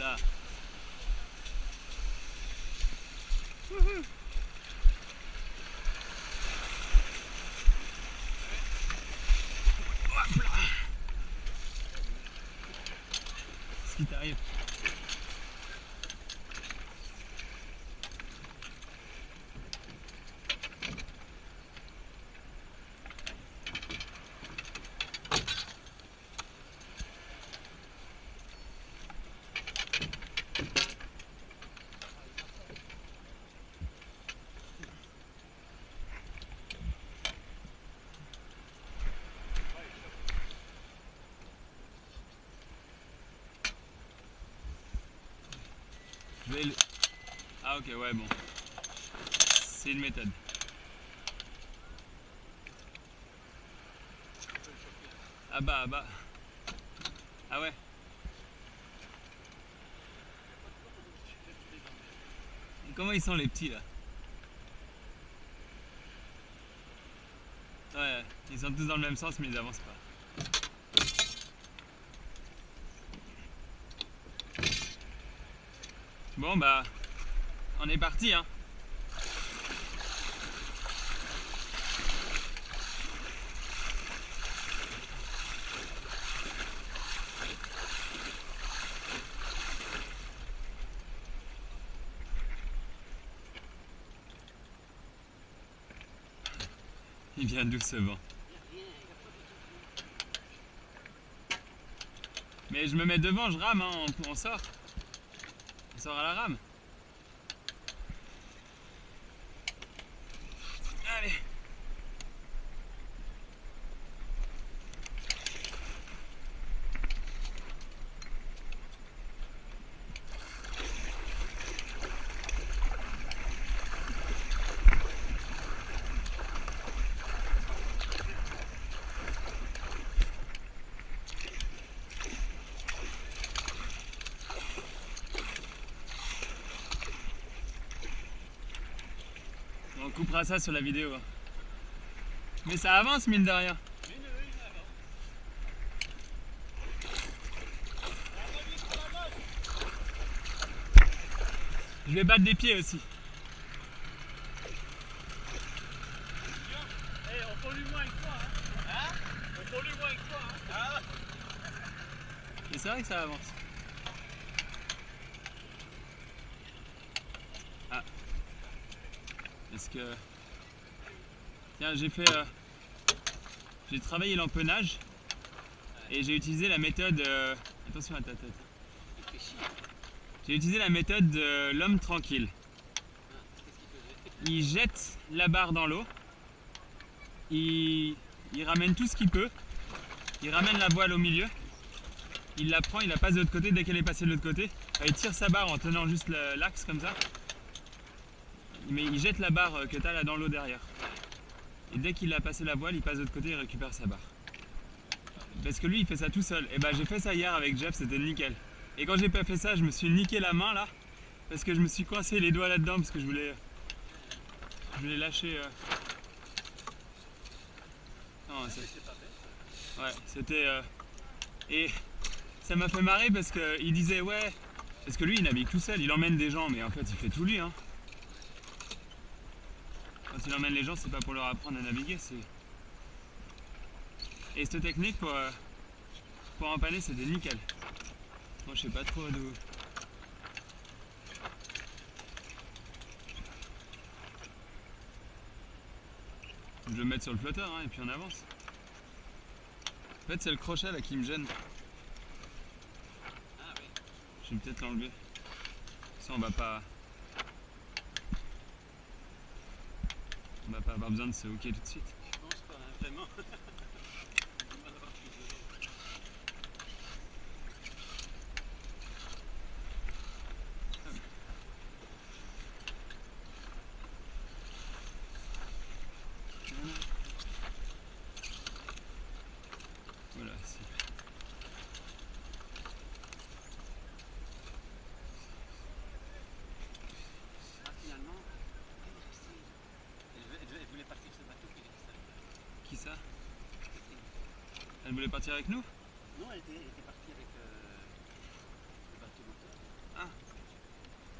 ça. Wouhou. Hop là. Ce qui t'arrive. Je vais le... Ah ok, ouais, bon. C'est une méthode. Ah bah, ah bah. Ah ouais. Et comment ils sont les petits là? Ouais, ils sont tous dans le même sens mais ils avancent pas. Bon bah, on est parti hein. Il vient d'où ce vent? Mais je me mets devant, je rame, hein, on sort. On sort à la rame. Allez. On coupera ça sur la vidéo. Mais ça avance mine de rien. Je vais battre des pieds aussi. Hey, on pollue moins que toi, hein? On pollue moins que toi, hein? Mais c'est vrai que ça avance. Ah. Est-ce que... Tiens, j'ai travaillé l'empennage et j'ai utilisé la méthode... Attention à ta tête. J'ai utilisé la méthode de l'homme tranquille. Il jette la barre dans l'eau, il ramène tout ce qu'il peut, il ramène la voile au milieu, il la prend, il la passe de l'autre côté, dès qu'elle est passée de l'autre côté, il tire sa barre en tenant juste l'axe comme ça, mais il jette la barre que tu as là dans l'eau derrière. Et dès qu'il a passé la voile, il passe de l'autre côté et récupère sa barre. Parce que lui, il fait ça tout seul. Et bah j'ai fait ça hier avec Jeff, c'était nickel. Et quand j'ai pas fait ça, je me suis niqué la main là, parce que je me suis coincé les doigts là-dedans, parce que je voulais lâcher... Non, ouais, c'était... Et ça m'a fait marrer parce qu'il disait ouais... Parce que lui, il navigue tout seul, il emmène des gens, mais en fait, il fait tout lui, hein. Quand il emmène les gens, c'est pas pour leur apprendre à naviguer, c'est... Et cette technique, pour empanner, c'était nickel. Moi, je sais pas trop d'où... Je vais le mettre sur le flotteur, hein, et puis on avance. En fait, c'est le crochet là qui me gêne. Ah oui. Je vais peut-être l'enlever. Ça, on va pas avoir besoin de se hooker tout de suite. Je pense pas, hein, vraiment. Voilà, si. Ah, finalement, elle voulait partir sur ce bateau qui est resté. Qui ça? Elle voulait partir avec nous? Non, elle était partie avec le bateau moteur.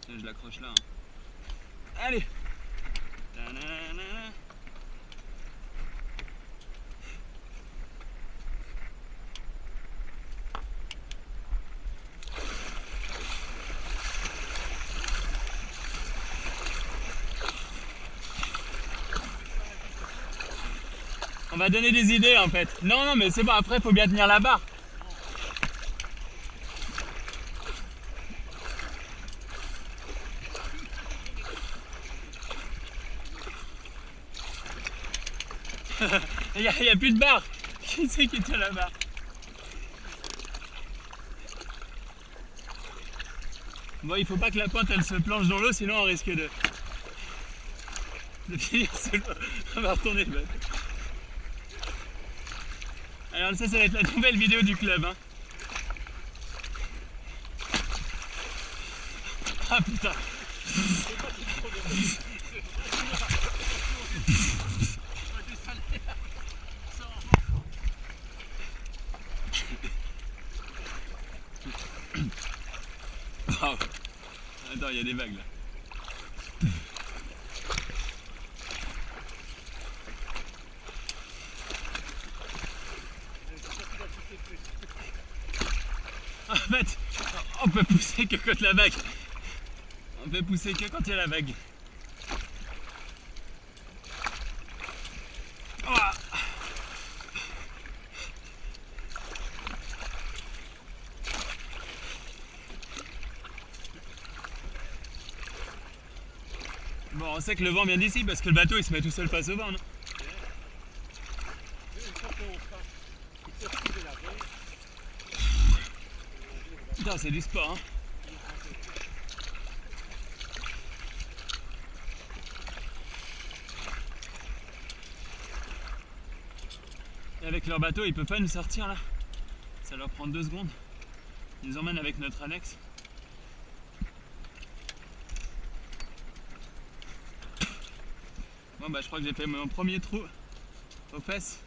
Tiens, je l'accroche là. Hein. Allez. Ta-na-na-na. On va donner des idées en fait. Non, non, mais c'est bon, après, faut bien tenir la barre. Il n'y a plus de barre. Qui c'est qui tient la barre? Bon, il faut pas que la pointe elle se planche dans l'eau, sinon on risque de finir sous l'eau. On va retourner. Alors ça va être la nouvelle vidéo du club. Hein. Ah putain. Oh. Attends, il y a des vagues là. En fait, on peut pousser que quand la vague. On peut pousser que quand il y a la vague. Oh. Bon, on sait que le vent vient d'ici parce que le bateau il se met tout seul face au vent, non? Putain, c'est du sport, hein. Et avec leur bateau, ils peuvent pas nous sortir là. Ça leur prend 2 secondes. Ils nous emmènent avec notre annexe. Bon bah je crois que j'ai fait mon premier trou aux fesses.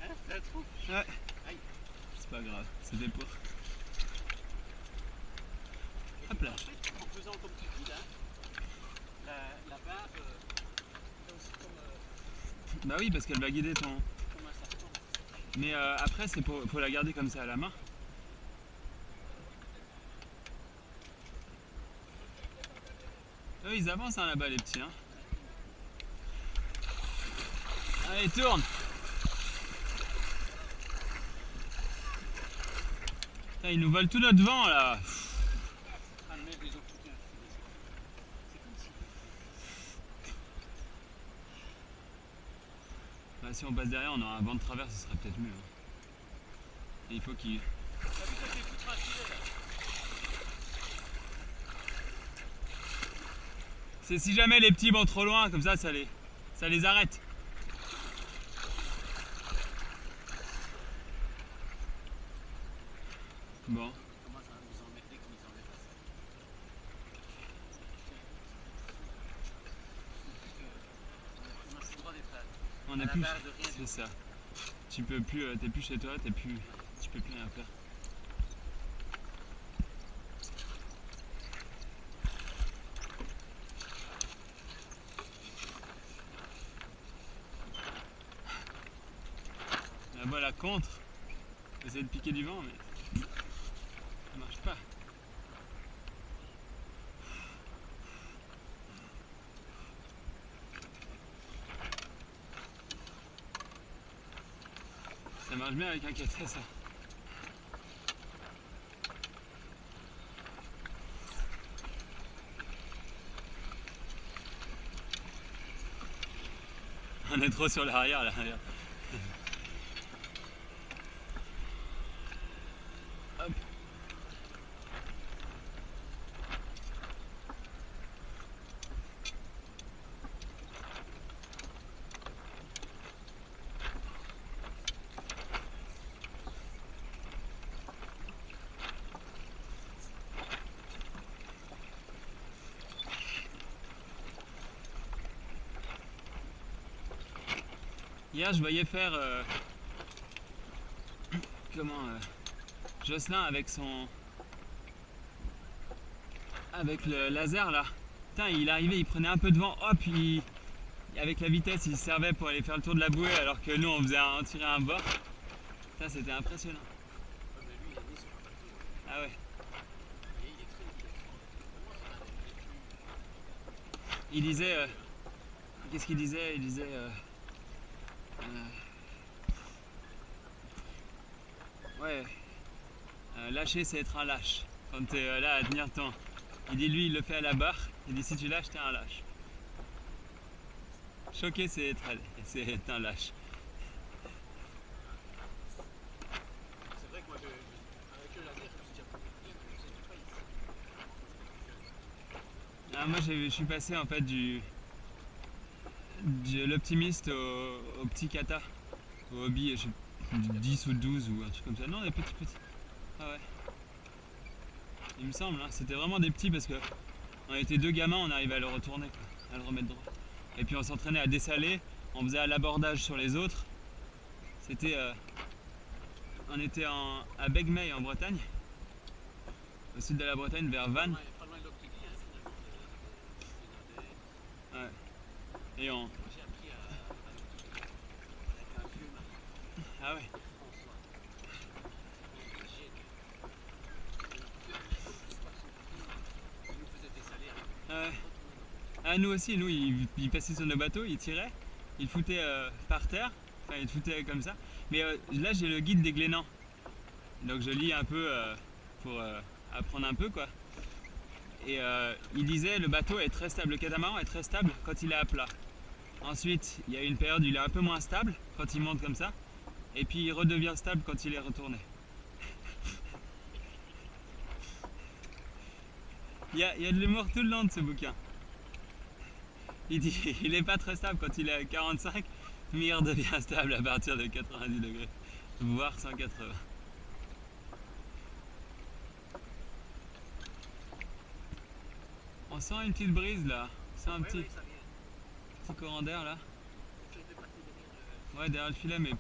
Hein, c'est un trou? Ouais. Aïe. C'est pas grave, c'était pour. Hop là. En fait, en faisant comme tu dis là, la barre, c'est aussi comme Bah oui, parce qu'elle va guider ton. un serpent. Mais après, faut la garder comme ça à la main. Eux, ils avancent hein, là-bas, les petits. Hein. Allez, tourne. Putain, ils nous volent tout notre vent là. Ah merde, ils ont foutu un filet. C'est comme si. Bah, si on passe derrière, on aura un vent de travers, ce serait peut-être mieux. Hein. Et il faut qu'il. T'as vu quand j'ai foutu un filet là? C'est si jamais les petits vont trop loin, comme ça les arrête. Bon. Ils commencent à nous emmerder qu'ils nous emmerdent pas ça. On a plus le droit d'être là. On À a la plus. barre de rien. C'est ça. Tu peux plus, t'es plus chez toi, tu peux plus rien faire. La balle à contre. Essayer de piquer du vent, mais ça marche pas. Ça marche bien avec un caté, ça. On est trop sur l'arrière là. Hop. Hier, je voyais faire Jocelyn avec son avec le laser là. Putain, il arrivait, il prenait un peu de vent, hop, avec la vitesse, il se servait pour aller faire le tour de la bouée alors que nous on tirait un bord. Ça, c'était impressionnant. Ouais, mais lui, il est né sur un bateau. Ah ouais. Et il est très efficace. Vraiment, c'est un des plus. Il disait, qu'est-ce qu'il disait? Il disait, ouais, lâcher c'est être un lâche. Quand t'es là à tenir ton. Il dit lui il le fait à la barre. Il dit si tu lâches t'es un lâche. Choquer c'est être un lâche. C'est vrai que moi, avec le laser, je me suis déjà pris une mais je sais pas ici. Ah, moi je suis passé en fait de l'optimiste au petit kata. Au hobby, je sais, du 10 ou 12 ou un truc comme ça. Non, des petits. Ah ouais. Il me semble, hein. C'était vraiment des petits parce que on était deux gamins, on arrivait à le retourner, quoi, à le remettre droit. Et puis on s'entraînait à dessaler, on faisait à l'abordage sur les autres. C'était. On était à Begmey en Bretagne, au sud de la Bretagne, vers Vannes. Pas loin de l'Octudie, hein, finalement. Ouais. Et on. J'ai appris à l'Octudie avec un vieux marin, Ah ouais. François. Il était génial. Il nous faisait dessaler avec lui. Ah ouais. Ah, nous aussi, nous, il passait sur nos bateaux, il tirait, il foutait par terre, enfin il foutait comme ça. Mais là j'ai le guide des Glénans, donc je lis un peu pour apprendre un peu quoi. Et il disait le bateau est très stable, le catamaran est très stable quand il est à plat. Ensuite il y a une période où il est un peu moins stable quand il monte comme ça, et puis il redevient stable quand il est retourné. Il y a de l'humour tout le long de ce bouquin. Il dit il est pas très stable quand il est à 45, mais il redevient stable à partir de 90 degrés, voire 180. On sent une petite brise là, c'est un Oui, petit, oui, ça vient. petit courant d'air là. Je fais passer derrière le. Ouais, derrière le filet, mais.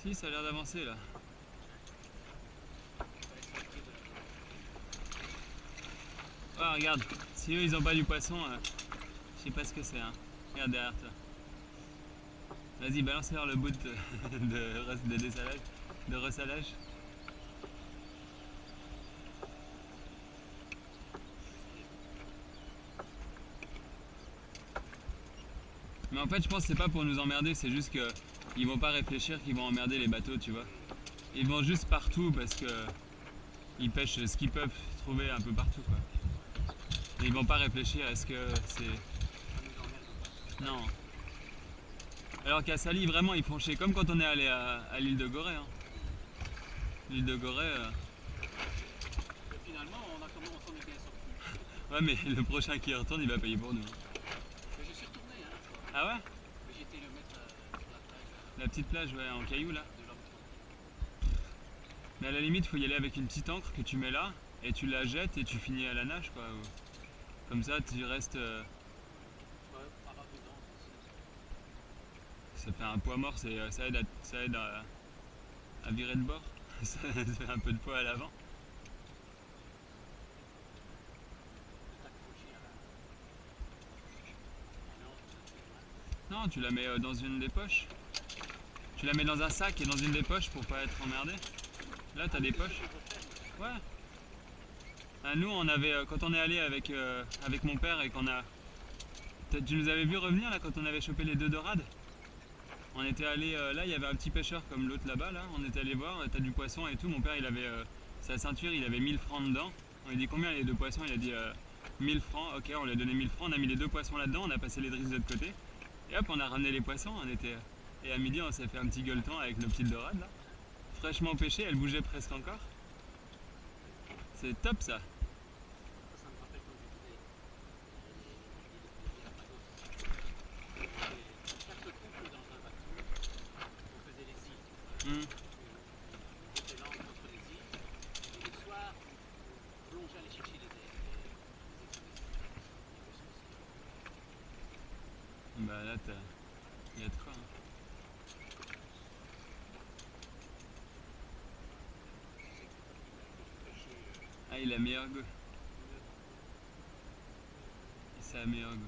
Si, ça a l'air d'avancer là. Ah, regarde, si eux ils ont pas du poisson, je sais pas ce que c'est. Hein. Regarde derrière toi. Vas-y, balance-leur le bout de dessalage, de ressalage. Mais en fait, je pense que c'est pas pour nous emmerder, c'est juste que ils vont pas réfléchir qu'ils vont emmerder les bateaux, tu vois. Ils vont juste partout parce que ils pêchent ce qu'ils peuvent trouver un peu partout, quoi. Et ils vont pas réfléchir, est-ce que c'est. Non. Alors qu'à Sali, vraiment, ils font chier, comme quand on est allé à l'île de Gorée. Hein. L'île de Gorée. Et finalement, on s'en est bien sorti. Ouais, mais le prochain qui y retourne, il va payer pour nous. Mais je suis retourné, hein. Ah ouais? Mais j'ai été le mettre sur la plage La petite plage, ouais, en cailloux là. de l'homme. Mais à la limite, faut y aller avec une petite ancre que tu mets là, et tu la jettes et tu finis à la nage, quoi. Comme ça, tu restes. Ouais, par dedans. Ça fait un poids mort, ça aide à virer de bord. Ça fait un peu de poids à l'avant. T'accrocher à la. Non, tu la mets dans une des poches. Tu la mets dans un sac et dans une des poches pour pas être emmerdé. Là, t'as des poches. Ouais. Ah, nous, on avait, quand on est allé avec mon père et qu'on a. Tu nous avais vu revenir là quand on avait chopé les 2 dorades. On était allé là, il y avait un petit pêcheur comme l'autre là-bas. Là, on était allé voir. T'as du poisson et tout. Mon père, il avait sa ceinture, il avait 1000 francs dedans. On lui a dit combien les 2 poissons. Il a dit 1000 francs. Ok, on lui a donné 1000 francs. On a mis les 2 poissons là-dedans. On a passé les drisses de l'autre côté. Et hop, on a ramené les poissons. Et à midi, on s'est fait un petit gueuleton avec nos petites dorades là. Fraîchement pêchées, elles bougeaient presque encore. C'est top ça. Ça me rappelle quand j'étais quatre couples dans un bateau, on faisait les îles. On mettait l'ancre entre les îles, et le soir, on plongeait aller chercher les Bah là, il y a de quoi. Hein. Ah, il a meilleur go. C'est la meilleure go.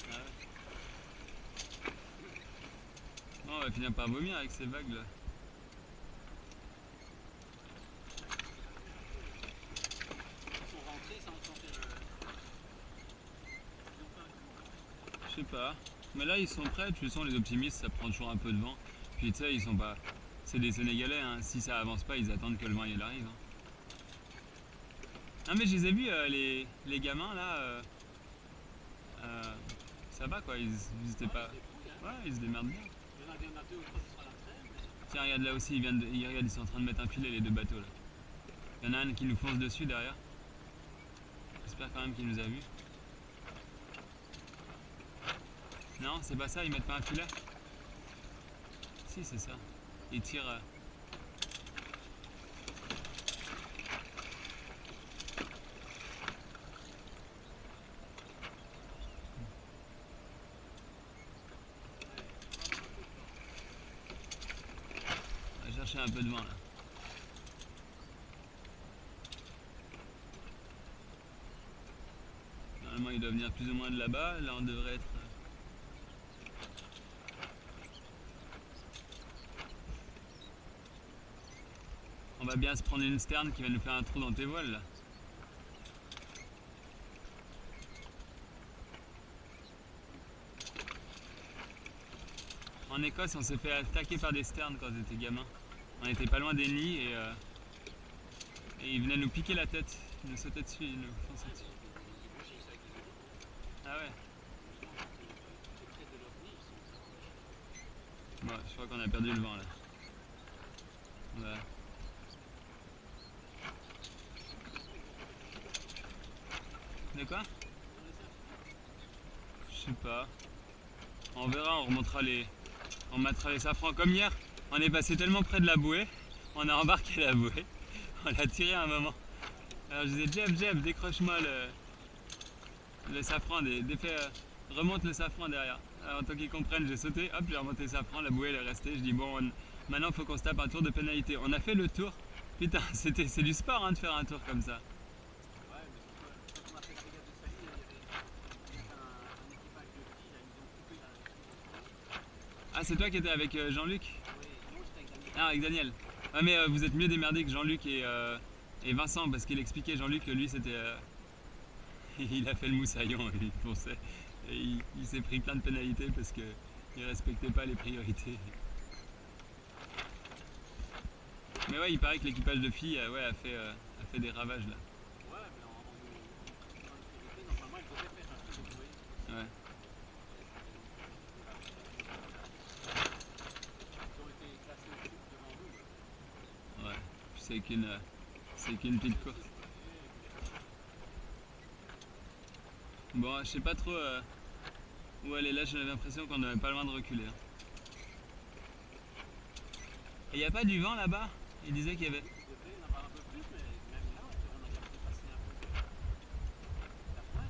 Ah ouais. Bon, on va finir par vomir avec ces vagues là. Ils sont rentrés sans sentir le. Ils ont pas un Je sais pas. Mais là ils sont prêts, de toute façon les optimistes ça prend toujours un peu de vent. Puis tu sais ils sont pas. C'est des Sénégalais, hein. Si ça avance pas ils attendent que le vent il arrive. Hein. Ah mais je les ai vus les gamins là. Ça va quoi, ils étaient pas. Ouais, ils se démerdent bien. Il y en a 2 ou 3 qui sont à la traîne. Tiens regarde là aussi, regarde, ils sont en train de mettre un filet les deux bateaux là. Il y en a un qui nous fonce dessus derrière. J'espère quand même qu'il nous a vus. Non, c'est pas ça, ils mettent pas un filet. Si, c'est ça. Ils tirent. On va chercher un peu de vent là. Normalement, il doit venir plus ou moins de là-bas. Là, on devrait être. On va bien se prendre une sterne qui va nous faire un trou dans tes voiles là. En Écosse, on s'est fait attaquer par des sternes quand on était gamin. On était pas loin des nids et ils venaient nous piquer la tête. Ils nous sautaient dessus, ils nous fonçaient dessus. Ah ouais. Bon, je crois qu'on a perdu le vent là. Voilà. De quoi? Je sais pas. On verra, on remontera on mettra les safrans comme hier. On est passé tellement près de la bouée, on a embarqué la bouée, on l'a tiré à un moment. Alors je disais Jeff, décroche-moi le safran, remonte le safran derrière. Alors en tant qu'ils comprennent, j'ai sauté, hop, j'ai remonté le safran, la bouée elle est restée. Je dis bon, maintenant il faut qu'on se tape un tour de pénalité. On a fait le tour. Putain, c'est du sport hein, de faire un tour comme ça. Ouais, mais quand on a fait le régal de Sali, il y avait un équipage de filles, là, ils ont coupé la. Ah, c'est toi qui étais avec Jean-Luc? Oui, non, j'étais avec Daniel. Ah, avec Daniel. Ah, mais vous êtes mieux démerdés que Jean-Luc et Vincent, parce qu'il expliquait Jean-Luc que lui c'était. Il a fait le moussaillon, il fonçait. Et il s'est pris plein de pénalités parce qu'il respectait pas les priorités. Mais ouais, il paraît que l'équipage de filles ouais, a fait des ravages là. Ouais, mais en autorité, normalement, ils devaient faire un truc de bouée. Ouais. Ils ont été classés au sud devant nous. Ouais. Puis c'est qu'une petite course. Bon, je sais pas trop où aller là, j'avais l'impression qu'on n'avait pas loin de reculer. Hein. Et y a pas du vent là-bas? Il disait qu'il y avait. Il devait en avoir un peu plus, mais même là, on a déjà dépassé un peu la pointe.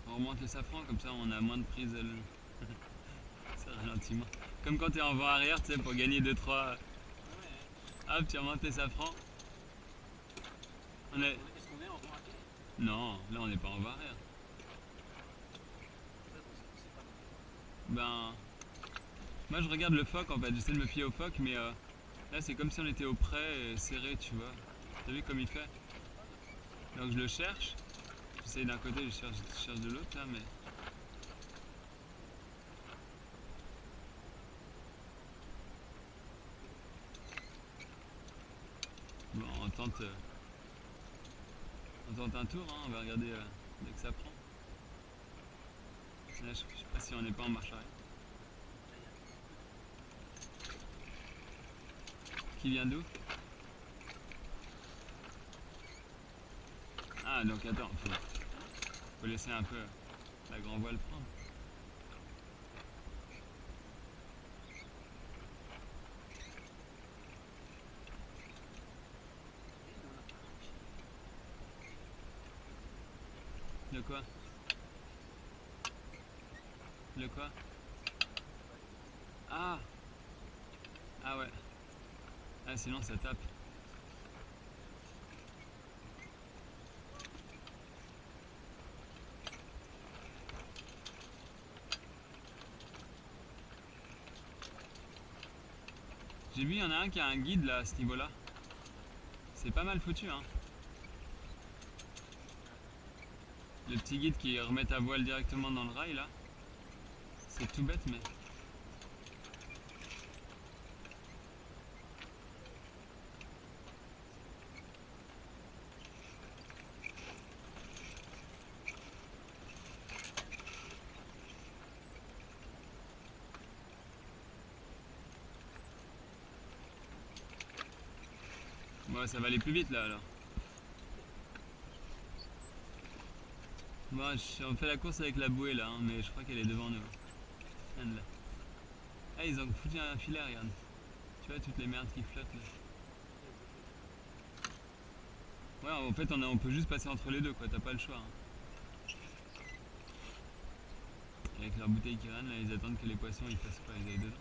On remonte le safran, comme ça on a moins de prise. Ça ralentit moins. Comme quand tu es en vent arrière, tu sais, pour gagner 2-3. Hop, tu remontes les safrans. Est-ce qu'on est en vent arrière? Non, là on n'est pas en vent arrière. Ben. Moi je regarde le phoque en fait, j'essaie de me fier au phoque, mais là c'est comme si on était au près et serré, tu vois. T'as vu comme il fait? Donc je le cherche. J'essaie d'un côté, je cherche de l'autre là, mais. Bon, on tente un tour, hein, on va regarder dès que ça prend. Là, je sais pas si on n'est pas en marche arrière. Qui vient d'où? Ah, donc attends, faut laisser un peu la grand voile prendre. De quoi? De quoi? Ah! Ah ouais. Ah sinon ça tape. J'ai vu, il y en a un qui a un guide là à ce niveau-là. C'est pas mal foutu, hein. Le petit guide qui remet ta voile directement dans le rail là. C'est tout bête, mais. Ouais, ça va aller plus vite là alors. Moi, on fait la course avec la bouée là, hein, mais je crois qu'elle est devant nous. Regarde là. Ah, ils ont foutu un filet, regarde. Tu vois toutes les merdes qui flottent là. Ouais, en fait, on peut juste passer entre les deux, quoi. T'as pas le choix. Hein. Avec leur bouteille qui râne, là, ils attendent que les poissons ils fassent quoi, ils aillent dedans.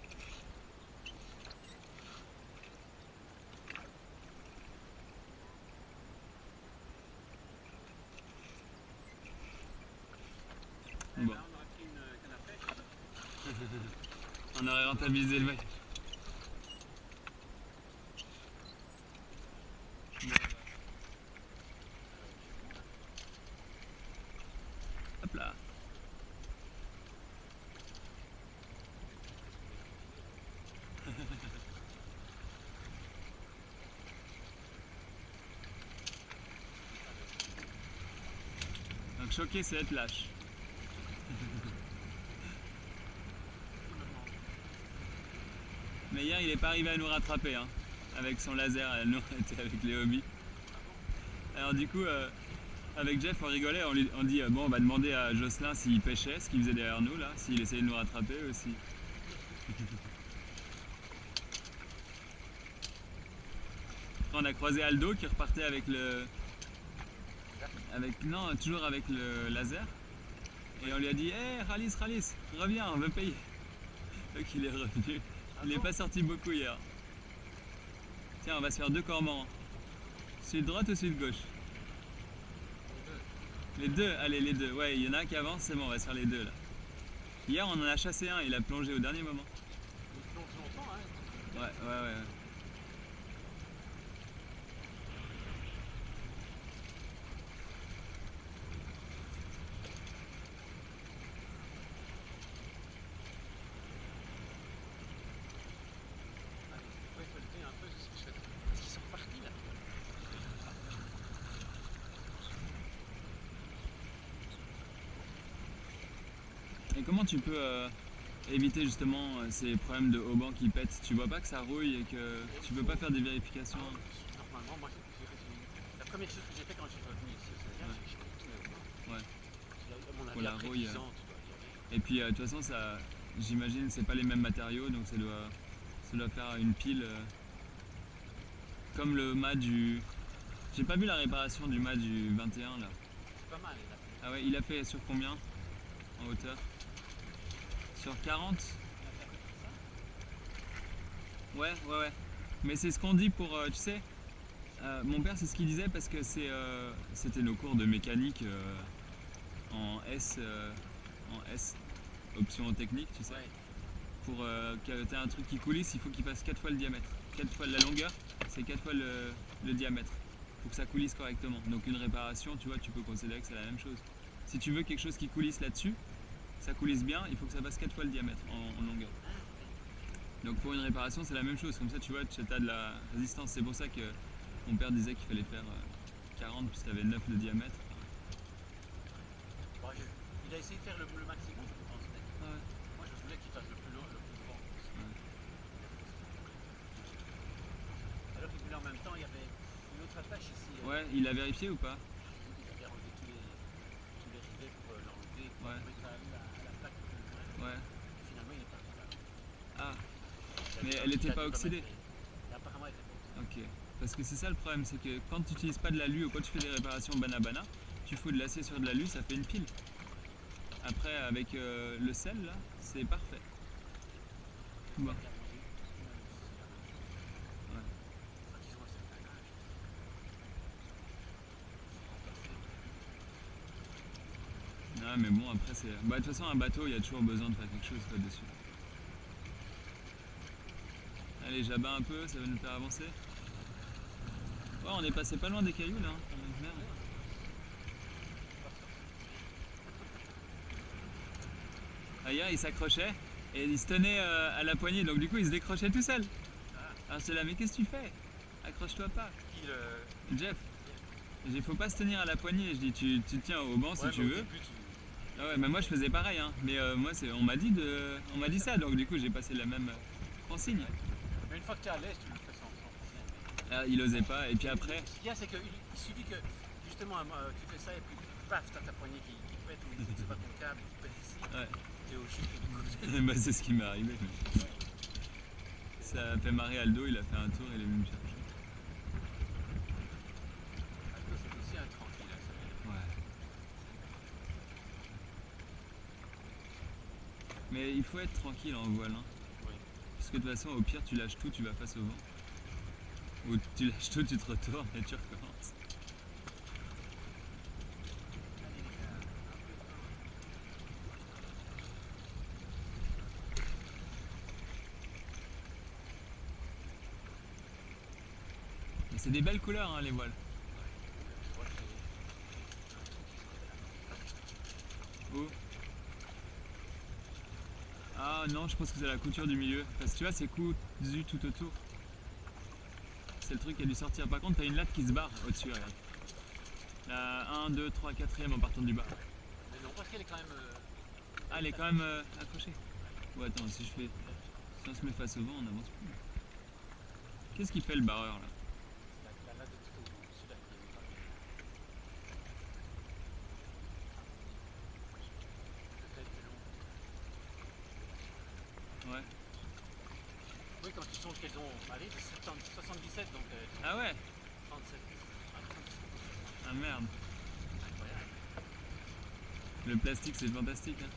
Bon. Là, on aurait pris une canne à pêche. On aurait rentabilisé le voyage. Hop là. Donc choqué, c'est être lâche. Mais hier, il est pas arrivé à nous rattraper, hein, avec son laser, à nous arrêter avec les hobbies. Alors du coup, avec Jeff, on rigolait, on dit bon, on va demander à Jocelyn s'il pêchait, ce qu'il faisait derrière nous là, s'il essayait de nous rattraper aussi. Après, on a croisé Aldo qui repartait avec le, non, toujours avec le laser. Et on lui a dit, hé, Ralis, reviens, on veut payer. Donc il est revenu. Il n'est pas sorti beaucoup hier. Tiens, on va se faire 2 cormorans. Sud droite ou sud gauche? Les deux, allez, les deux. Ouais, il y en a un qui avance, c'est bon, on va se faire les deux là. Hier, on en a chassé un, il a plongé au dernier moment. Il plonge longtemps, hein. Ouais. Allez, récolter un peu ce que je fais. Parce qu'ils sont partis là. Et comment tu peux éviter justement ces problèmes de haubans qui pètent? Tu vois pas que ça rouille et que tu peux pas faire des vérifications? Normalement, moi, la première chose que j'ai fait quand je suis revenu ici au Sénégal, Ouais. j'ai jeté tous mes haubans. Ouais. À mon Pour avis, la après rouille, 10 ans, tu dois y aller. Et puis de toute façon, ça, j'imagine, c'est pas les mêmes matériaux, donc ça doit faire une pile. Comme le mât du. J'ai pas vu la réparation du mât du 21 là. C'est pas mal, il a fait. Ah ouais, il a fait sur combien en hauteur? Sur 40? Ouais. Mais c'est ce qu'on dit pour, tu sais, mon père c'est ce qu'il disait parce que c'était nos cours de mécanique en S, option technique, tu sais. Ouais. Pour que tu aies un truc qui coulisse, il faut qu'il fasse 4 fois le diamètre. 4 fois la longueur, c'est 4 fois le diamètre. Pour que ça coulisse correctement. Donc une réparation, tu vois, tu peux considérer que c'est la même chose. Si tu veux quelque chose qui coulisse là-dessus, ça coulisse bien, il faut que ça fasse 4 fois le diamètre en longueur. Donc pour une réparation, c'est la même chose. Comme ça, tu vois, tu as de la résistance. C'est pour ça que mon père disait qu'il fallait faire 40 puisqu'il avait 9 de diamètre. Bon, il a essayé de faire le maximum, je pense. Mais Ouais. moi, je voulais qu'il fasse le plus long, le plus grand. Alors qu'il voulait en même temps, il y avait une autre attache ici. Ouais, il a vérifié ou pas? Il avait enlevé tous les rivets pour l'enlever, pour Ouais. mettre la plaque plus loin. Ouais. Finalement, il est parti là. Ah, Il a mais dit elle qu'il était a pas dû oxydée. remettre Et apparemment, elle était pas oxydée. Ok. Parce que c'est ça le problème, c'est que quand tu n'utilises pas de l'alu ou quand tu fais des réparations banabana, Tu fous de l'acier sur de l'alu, ça fait une pile. Après, avec le sel, là, c'est parfait. Bon. Ouais. Ah, mais bon, après, c'est. Bah, de toute façon, un bateau, il y a toujours besoin de faire quelque chose quoi, dessus. Allez, j'abats un peu, ça va nous faire avancer. Ouais, on est passé pas loin des cailloux là. Merde. Ah, hier, il s'accrochait et il se tenait à la poignée, donc du coup, il se décrochait tout seul. Alors j'étais là, mais qu'est-ce que tu fais? Accroche-toi pas. Qui le... Jeff, il faut pas se tenir à la poignée. Je dis, tu tiens au banc si Ouais, tu mais au veux. début, Ah ouais, mais moi je faisais pareil, hein. Mais moi, on m'a dit ça, donc du coup, j'ai passé la même consigne. Mais une fois que tu es à l'aise, tu le fais sans problème. Ah, il osait pas, et puis après. Ce qu'il y a, c'est qu'il suffit que justement tu fais ça et puis paf, t'as ta poignée qui pète ou je sais pas ton câble qui pète ici. Ouais. Et au chute du coup. Bah, c'est ce qui m'est arrivé. Ça a fait marrer Aldo, il a fait un tour, il est venu me chercher. C'est aussi un tranquille. Hein, Ouais. Mais il faut être tranquille en voile. Hein. Oui. Parce que de toute façon, au pire, tu lâches tout, tu vas face au vent. Ou tu lâches tout, tu te retournes et tu recommences. Mais c'est des belles couleurs, hein, les voiles. Où? Ah non, je pense que c'est la couture du milieu. Parce que tu vois, c'est cousu tout autour. C'est le truc qui a dû sortir. Par contre, t'as une latte qui se barre au-dessus, regarde. La 1, 2, 3, 4ème en partant du bas. Mais non, parce qu'elle est quand même. Ah, elle est quand même accrochée. Ouais, attends, si on se met face au vent, on n'avance plus. Qu'est-ce qu'il fait le barreur là? La latte de tout au-dessus là, qui est pas bien. Peut-être plus long. Ouais. Oui, quand tu songes qu'elles ont. Allez, 77, donc. Ah ouais? 37. Ah merde. Incroyable. Le plastique c'est fantastique. Hein.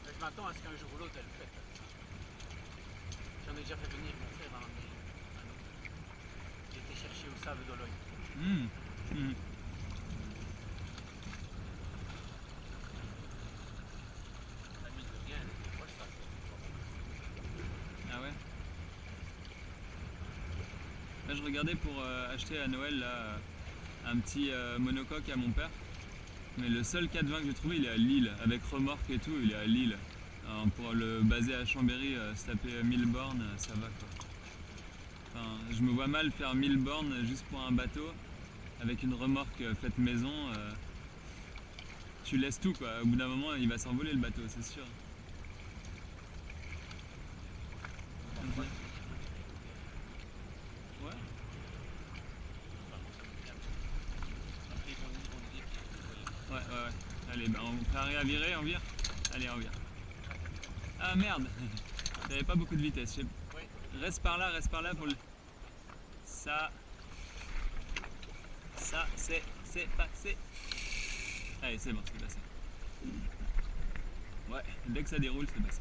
Mais je m'attends à ce qu'un jour ou l'autre elle le fasse. J'en ai déjà fait venir mon frère un autre. Il était cherché au sable d'Ologne. La mine de rien, elle était proche ça. Ah ouais? Là je regardais pour acheter à Noël là, un petit monocoque à mon père. Mais le seul 420 que j'ai trouvé il est à Lille, avec remorque et tout, il est à Lille. Alors, pour le baser à Chambéry, se taper 1000 bornes, ça va quoi. Enfin, je me vois mal faire 1000 bornes juste pour un bateau, avec une remorque faite maison. Tu laisses tout quoi, au bout d'un moment il va s'envoler le bateau, c'est sûr. Ouais. Ouais, ouais, ouais. Allez, bah on paraît à virer, on vire. Allez, on vire. Ah merde, j'avais pas beaucoup de vitesse. Reste par là pour le. Ça, c'est passé. Allez, c'est bon, c'est passé. Ouais, dès que ça déroule, c'est passé.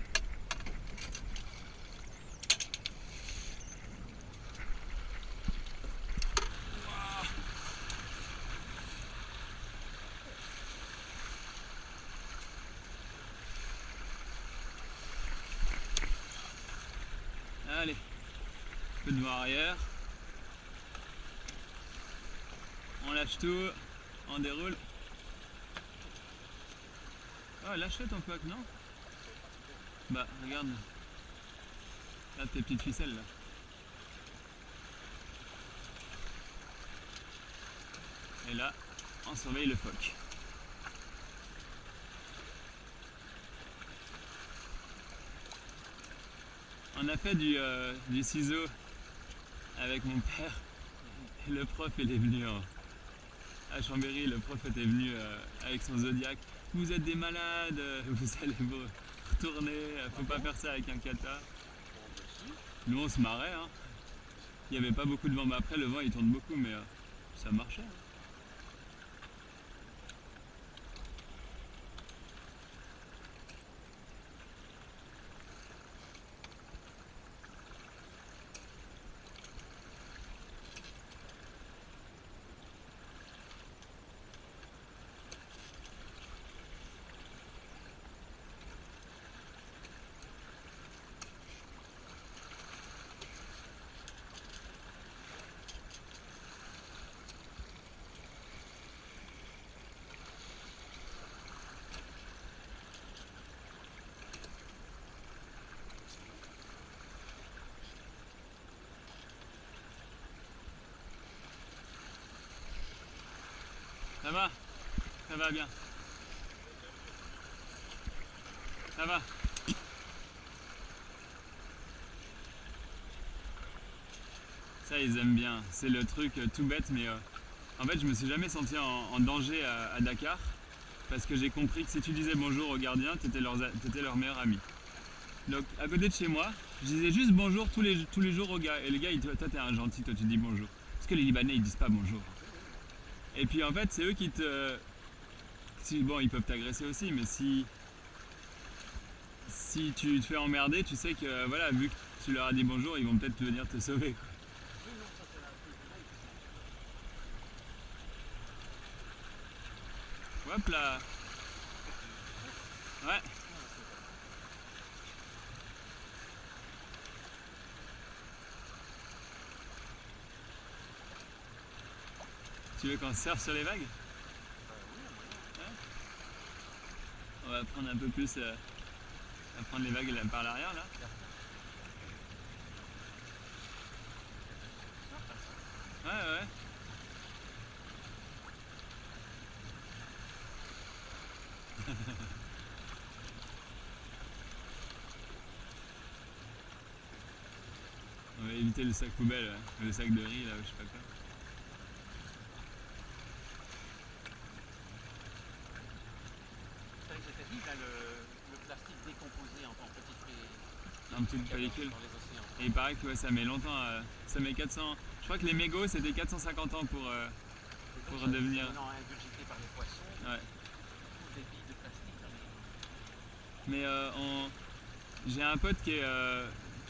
Allez, peu de vent arrière. On lâche tout, on déroule. Oh, lâche ton coque, non? Bah, regarde. Là, tes petites ficelles là. Et là, on surveille le phoque. On a fait du ciseau avec mon père. Et le prof il est venu à Chambéry, le prof était venu avec son Zodiac. Vous êtes des malades, vous allez vous retourner, faut pas faire ça avec un kata. Nous on se marrait, hein. Il n'y avait pas beaucoup de vent, mais après le vent il tourne beaucoup, mais ça marchait. Hein. Ça va? Ça va bien. Ça va. Ça, ils aiment bien. C'est le truc tout bête, mais en fait, je me suis jamais senti en danger à Dakar parce que j'ai compris que si tu disais bonjour aux gardiens, t'étais leur meilleur ami. Donc, à côté de chez moi, je disais juste bonjour tous les jours aux gars. Et les gars, toi, t'es un gentil, toi, tu dis bonjour. Parce que les Libanais, ils disent pas bonjour. Et puis, en fait, c'est eux qui te. Bon, ils peuvent t'agresser aussi, mais si tu te fais emmerder, tu sais que, voilà, vu que tu leur as dit bonjour, ils vont peut-être venir te sauver, quoi. Oui, non, ça c'est la truc là, Hop là. Ouais. Tu veux qu'on surfe sur les vagues? Ouais. On va prendre un peu plus, on va prendre les vagues là, par l'arrière là. Ouais, ouais. On va éviter le sac poubelle, ouais. Le sac de riz là, ou je sais pas quoi. ça, j'étais dit, là, le plastique décomposé en petites Un petit pellicule. dans les océans. Et il paraît que ouais, ça met longtemps, ça met 400. Je crois que les mégots c'était 450 ans pour devenir. Maintenant ingurgité par les poissons, Ouais. des billes de plastique dans les... Mais j'ai un pote qui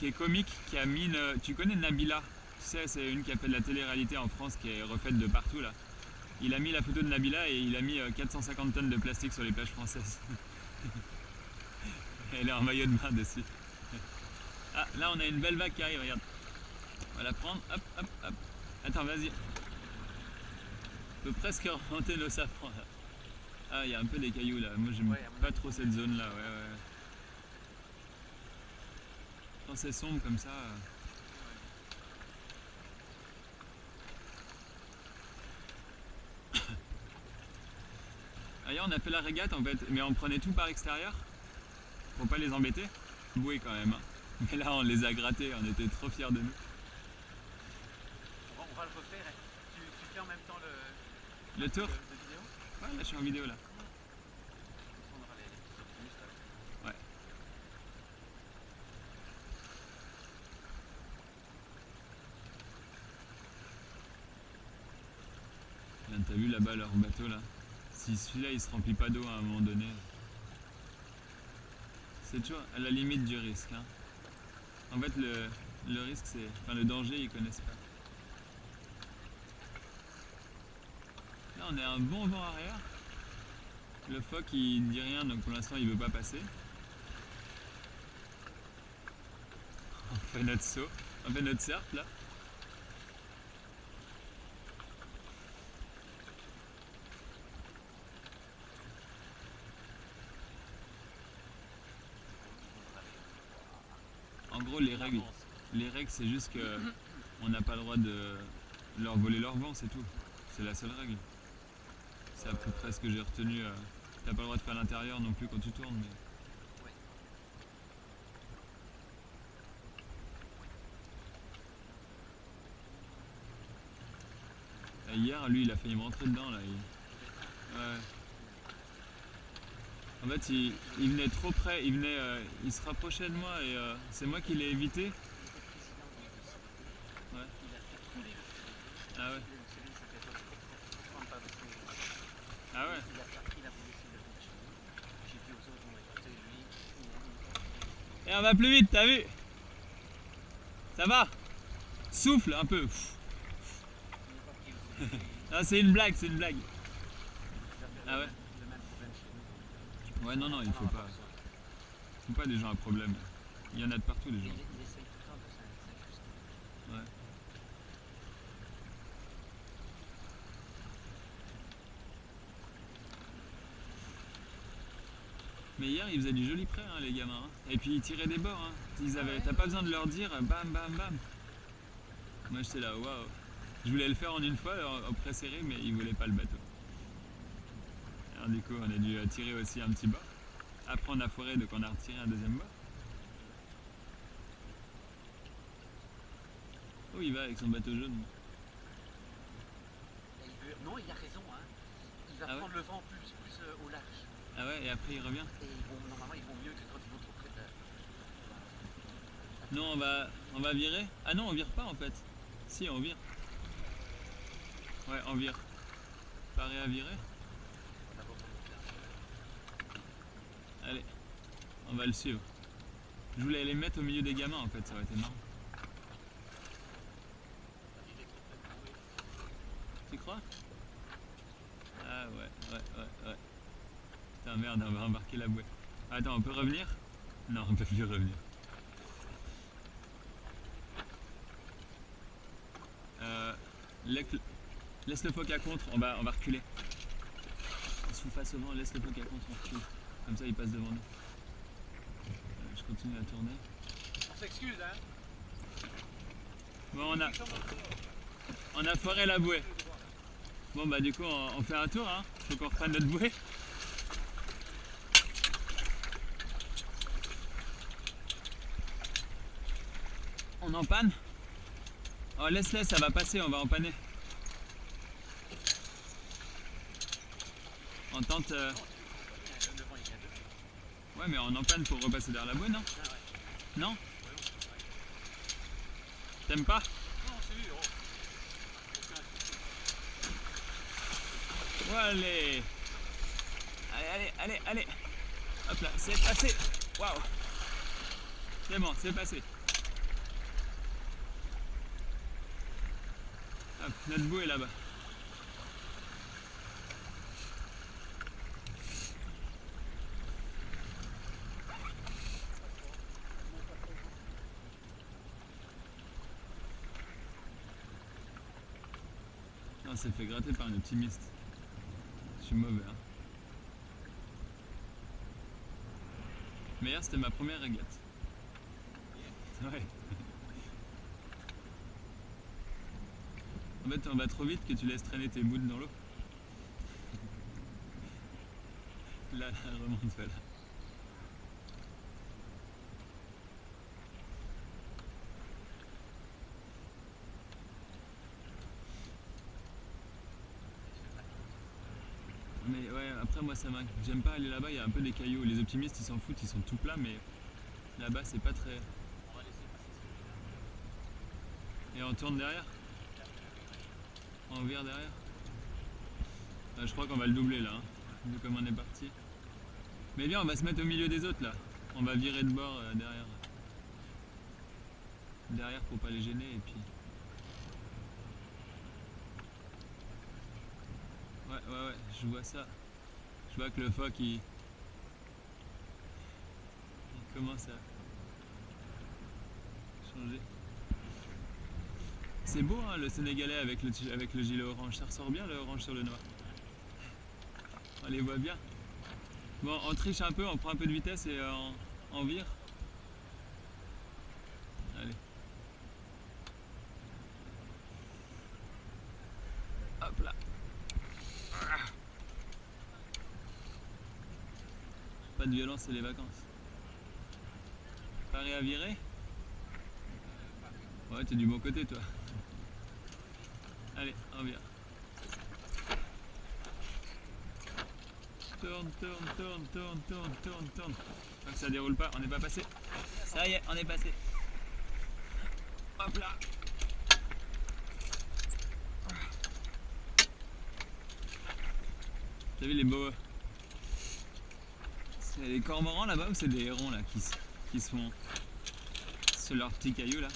est comique, qui a mis une. Tu connais Nabila? Tu sais, c'est une qui a fait de la télé-réalité en France, qui est refaite de partout là. Il a mis la photo de Nabila et il a mis 450 tonnes de plastique sur les plages françaises. Elle est en maillot de bain dessus. Ah, là on a une belle vague qui arrive, regarde. On va la prendre, hop, hop, hop. Attends, vas-y. On peut presque remonter nos safrans là. Ah, il y a un peu des cailloux là. Moi j'aime pas trop cette zone là, ouais, ouais. Quand c'est sombre comme ça. Ailleurs on a fait la régate en fait, mais on prenait tout par extérieur pour pas les embêter. Boué quand même, hein. Mais là on les a grattés, on était trop fiers de nous. On va le refaire. Hein. Tu fais en même temps Le tour? de vidéo? Ouais, là je suis en vidéo là. On aura les petits optimistes là. Ouais. T'as vu là-bas leur bateau là? Si celui-là il se remplit pas d'eau à un moment donné, c'est toujours à la limite du risque, hein. En fait le risque c'est. Enfin le danger ils connaissent pas. Là on est à un bon vent arrière. Le phoque il dit rien donc pour l'instant il veut pas passer. On fait notre saut, on fait notre surf là. En gros les règles c'est juste que on n'a pas le droit de leur voler leur vent, c'est tout. C'est la seule règle. C'est à peu près ce que j'ai retenu. T'as pas le droit de faire l'intérieur non plus quand tu tournes. Mais... Hier, lui, il a failli me rentrer dedans là. Ouais. En fait, il venait trop près, il se rapprochait de moi et c'est moi qui l'ai évité. Ouais. Ah ouais. Ah ouais. Et on va plus vite, t'as vu? Ça va? Souffle un peu. Ah, c'est une blague, c'est une blague. Ah ouais? Ouais, non, non, il faut pas. Il faut pas des gens à problème. Il y en a de partout, des gens. Ouais. Mais hier, ils faisaient du joli prêt, hein, les gamins. Hein. Et puis, ils tiraient des bords. Hein. T'as pas besoin de leur dire bam, bam, bam. Moi, j'étais là, waouh. Je voulais le faire en une fois, en pré serré, mais ils voulaient pas le bateau. Alors du coup on a dû tirer aussi un petit bord. Après on a foiré donc on a retiré un deuxième bord. Oh il va avec son bateau jaune. Non, il a raison, hein. Il va Ah ouais prendre le vent plus au large. Ah ouais, et après il revient. Et normalement ils vont mieux que quand ils vont trop près de... Non, on va virer. Ah non, on vire pas en fait. Si, on vire. Ouais, on vire. Pareil à virer. Allez, on va le suivre. Je voulais les mettre au milieu des gamins en fait, ça aurait été marrant. Tu crois? Ah ouais. Putain merde, on va embarquer la bouée. Attends, on peut revenir? Non, on peut plus revenir. Laisse le foc à contre, on va reculer. On se fout face au vent, laisse le foc à contre, on recule. Comme ça il passe devant nous. Je continue à tourner. On s'excuse, hein. Bon, on a foiré la bouée. Bon bah du coup on fait un tour, hein. Faut qu'on reprenne notre bouée. On empanne. Oh laisse-les, ça va passer, on va empanner. On tente... Ouais mais on empanne pour repasser derrière la bouée, non? Non? T'aimes pas? Non, c'est sûr. Oh, allez. Allez. Hop là, c'est passé. Waouh. C'est bon, c'est passé. Hop, notre bouée est là-bas. On s'est fait gratter par un optimiste. Je suis mauvais, hein. Mais hier c'était ma première régate. Ouais. En fait on va trop vite que tu laisses traîner tes boules dans l'eau. Là, remonte, voilà. Mais ouais, après moi ça m'a... J'aime pas aller là-bas, il y a un peu des cailloux. Les optimistes ils s'en foutent, ils sont tout plats, mais là-bas c'est pas très... On va laisser passer celui-là. Et on tourne derrière? On vire derrière? Je crois qu'on va le doubler là, hein, vu comme on est parti. Mais bien, on va se mettre au milieu des autres là. On va virer de bord derrière. Derrière pour pas les gêner et puis... Ouais, je vois ça. Je vois que le phoque il commence à changer. C'est beau hein, le Sénégalais avec le gilet orange, ça ressort bien le orange sur le noir. On les voit bien. Bon, on triche un peu, on prend un peu de vitesse et on vire. Allez. Hop là. Pas de violence, c'est les vacances. Paré à virer? Ouais, t'es du bon côté toi. Allez, on vire. Tourne. Tant que ça déroule pas, on n'est pas passé. Ça y est, on est passé. Hop là. T'as vu les beaux... C'est des cormorans là-bas ou c'est des hérons là qui se font sur leurs petits cailloux là?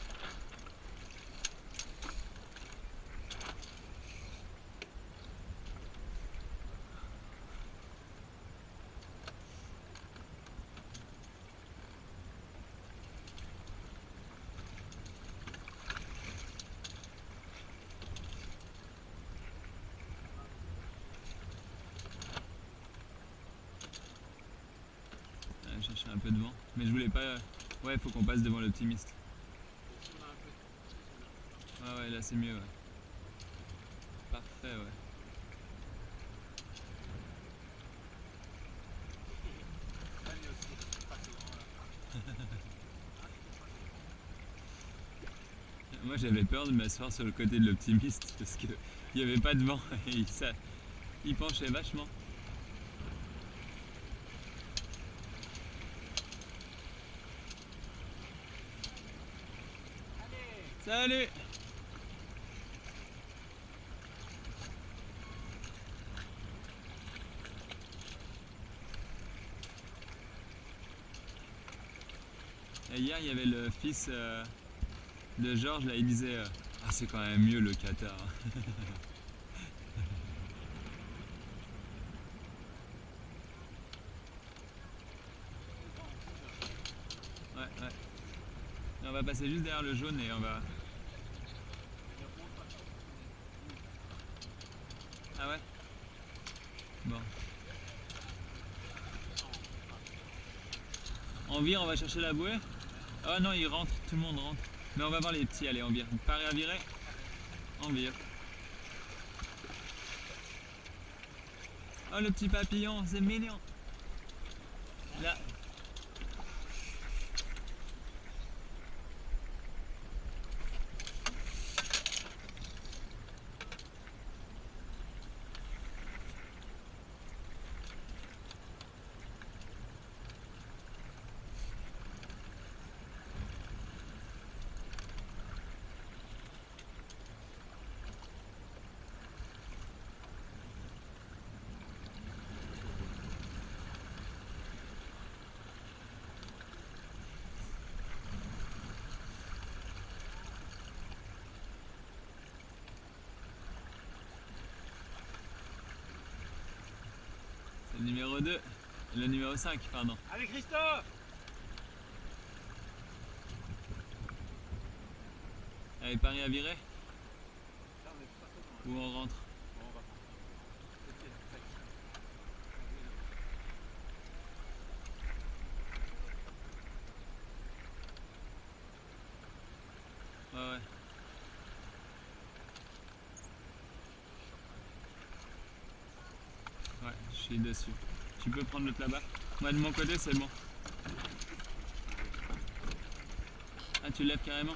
Chercher un peu de vent, mais je voulais pas... Ouais, faut qu'on passe devant l'optimiste. Ouais, là c'est mieux, ouais. Parfait, ouais. Moi j'avais peur de m'asseoir sur le côté de l'optimiste parce qu'il n'y avait pas de vent et il penchait vachement. Salut! Et hier il y avait le fils de Georges, là il disait ah c'est quand même mieux le Qatar. Ouais, ouais. Et on va passer juste derrière le jaune et on va... Ah ouais? Bon. On vire, on va chercher la bouée? Oh non, il rentre, tout le monde rentre. Mais on va voir les petits, allez, on vire. Pareil à virer? On vire. Oh le petit papillon, c'est mignon. Là. C'est le numéro 2. Le numéro 5, pardon. Allez Christophe! Allez, Paris à virer? Ou on rentre? Ouais, ouais. Ouais, je suis dessus. Tu peux prendre l'autre là-bas? Moi de mon côté c'est bon. Ah tu le lèves carrément?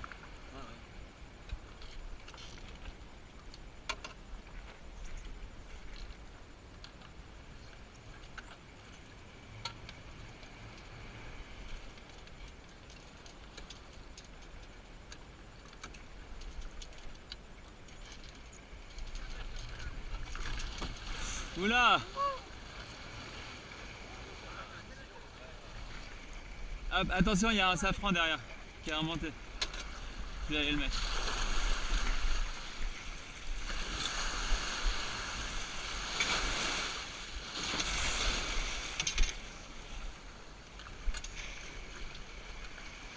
Oula! Hop, attention, il y a un safran derrière qui est remonté. Je vais aller le mettre.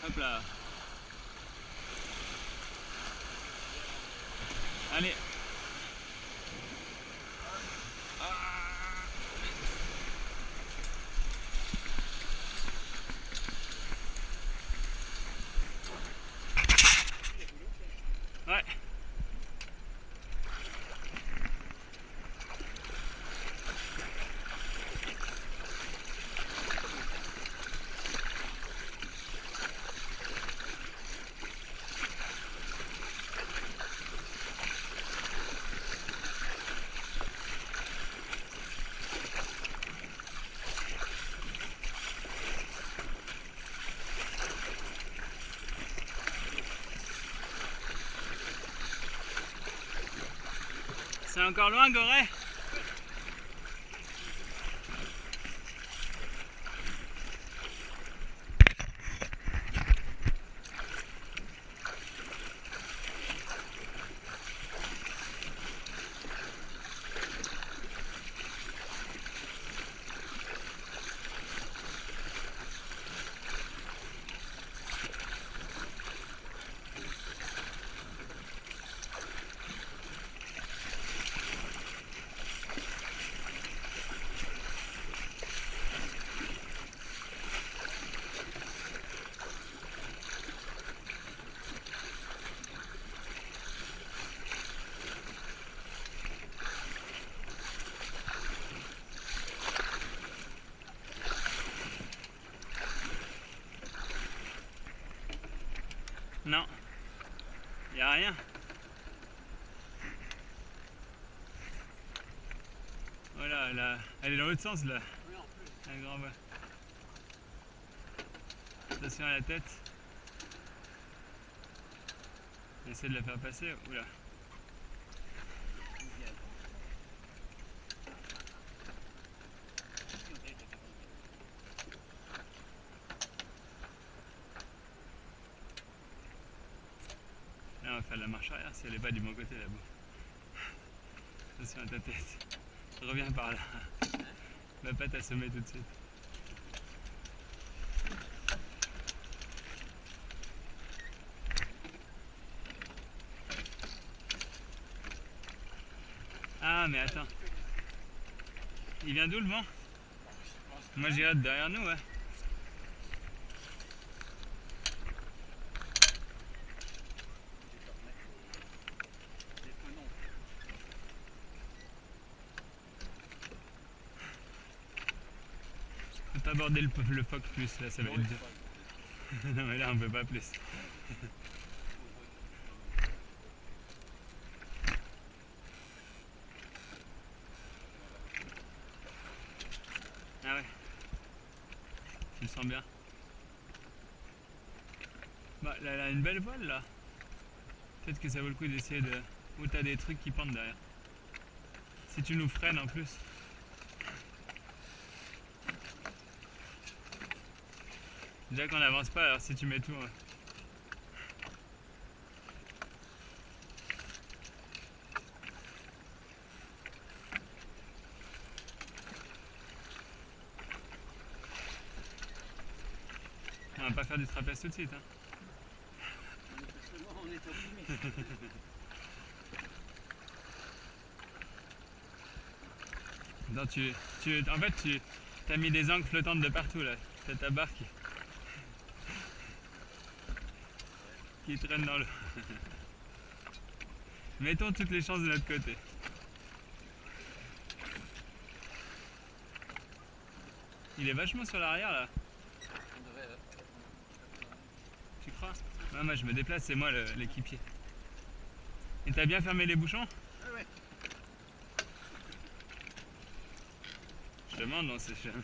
Hop là. Allez. Ouais. C'est encore loin, Gorée? Non. Y a rien. Voilà, là, elle est dans l'autre sens là. Oui, en plus. Un grand bas. Attention à la tête. Essaie de la faire passer. Oula. Là, on va faire la marche arrière si elle est pas du bon côté là-bas. Attention à ta tête. Reviens par là. Va pas t'assommer tout de suite. Ah mais attends. Il vient d'où le vent? Moi j'irai derrière nous, ouais. Faut pas aborder le phoque plus, là ça va être dur. Non mais là on peut pas plus. Ah ouais. Tu le sens bien. Bah là, elle a une belle voile là. Peut-être que ça vaut le coup d'essayer de... Ou t'as des trucs qui pendent derrière. Si tu nous freines en plus. Déjà qu'on n'avance pas, alors si tu mets tout... On va pas faire du trapèze tout de suite. Hein. On est opprimé. Non, en fait, tu as mis des angles flottantes de partout là. T'as ta barre qui traîne dans l'eau. Mettons toutes les chances de notre côté. Il est vachement sur l'arrière là. Tu crois? Ouais, moi je me déplace, c'est moi l'équipier. Et t'as bien fermé les bouchons? Oui, oui. Je te demande, on sait jamais.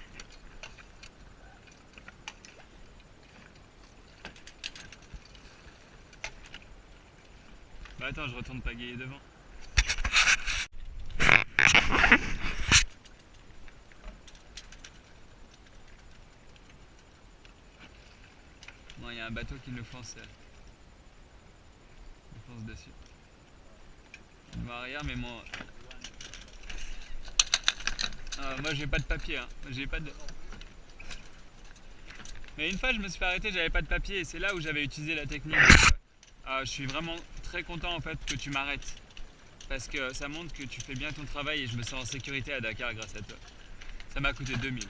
Bah attends, je retourne pagayer devant. Bon, il y a un bateau qui nous fonce dessus. Moi arrière, mais moi... moi j'ai pas de papier, hein. J'ai pas de... Mais une fois je me suis fait arrêter, j'avais pas de papier et c'est là où j'avais utilisé la technique. Je suis vraiment très content en fait que tu m'arrêtes. Parce que ça montre que tu fais bien ton travail et je me sens en sécurité à Dakar grâce à toi. Ça m'a coûté 2000.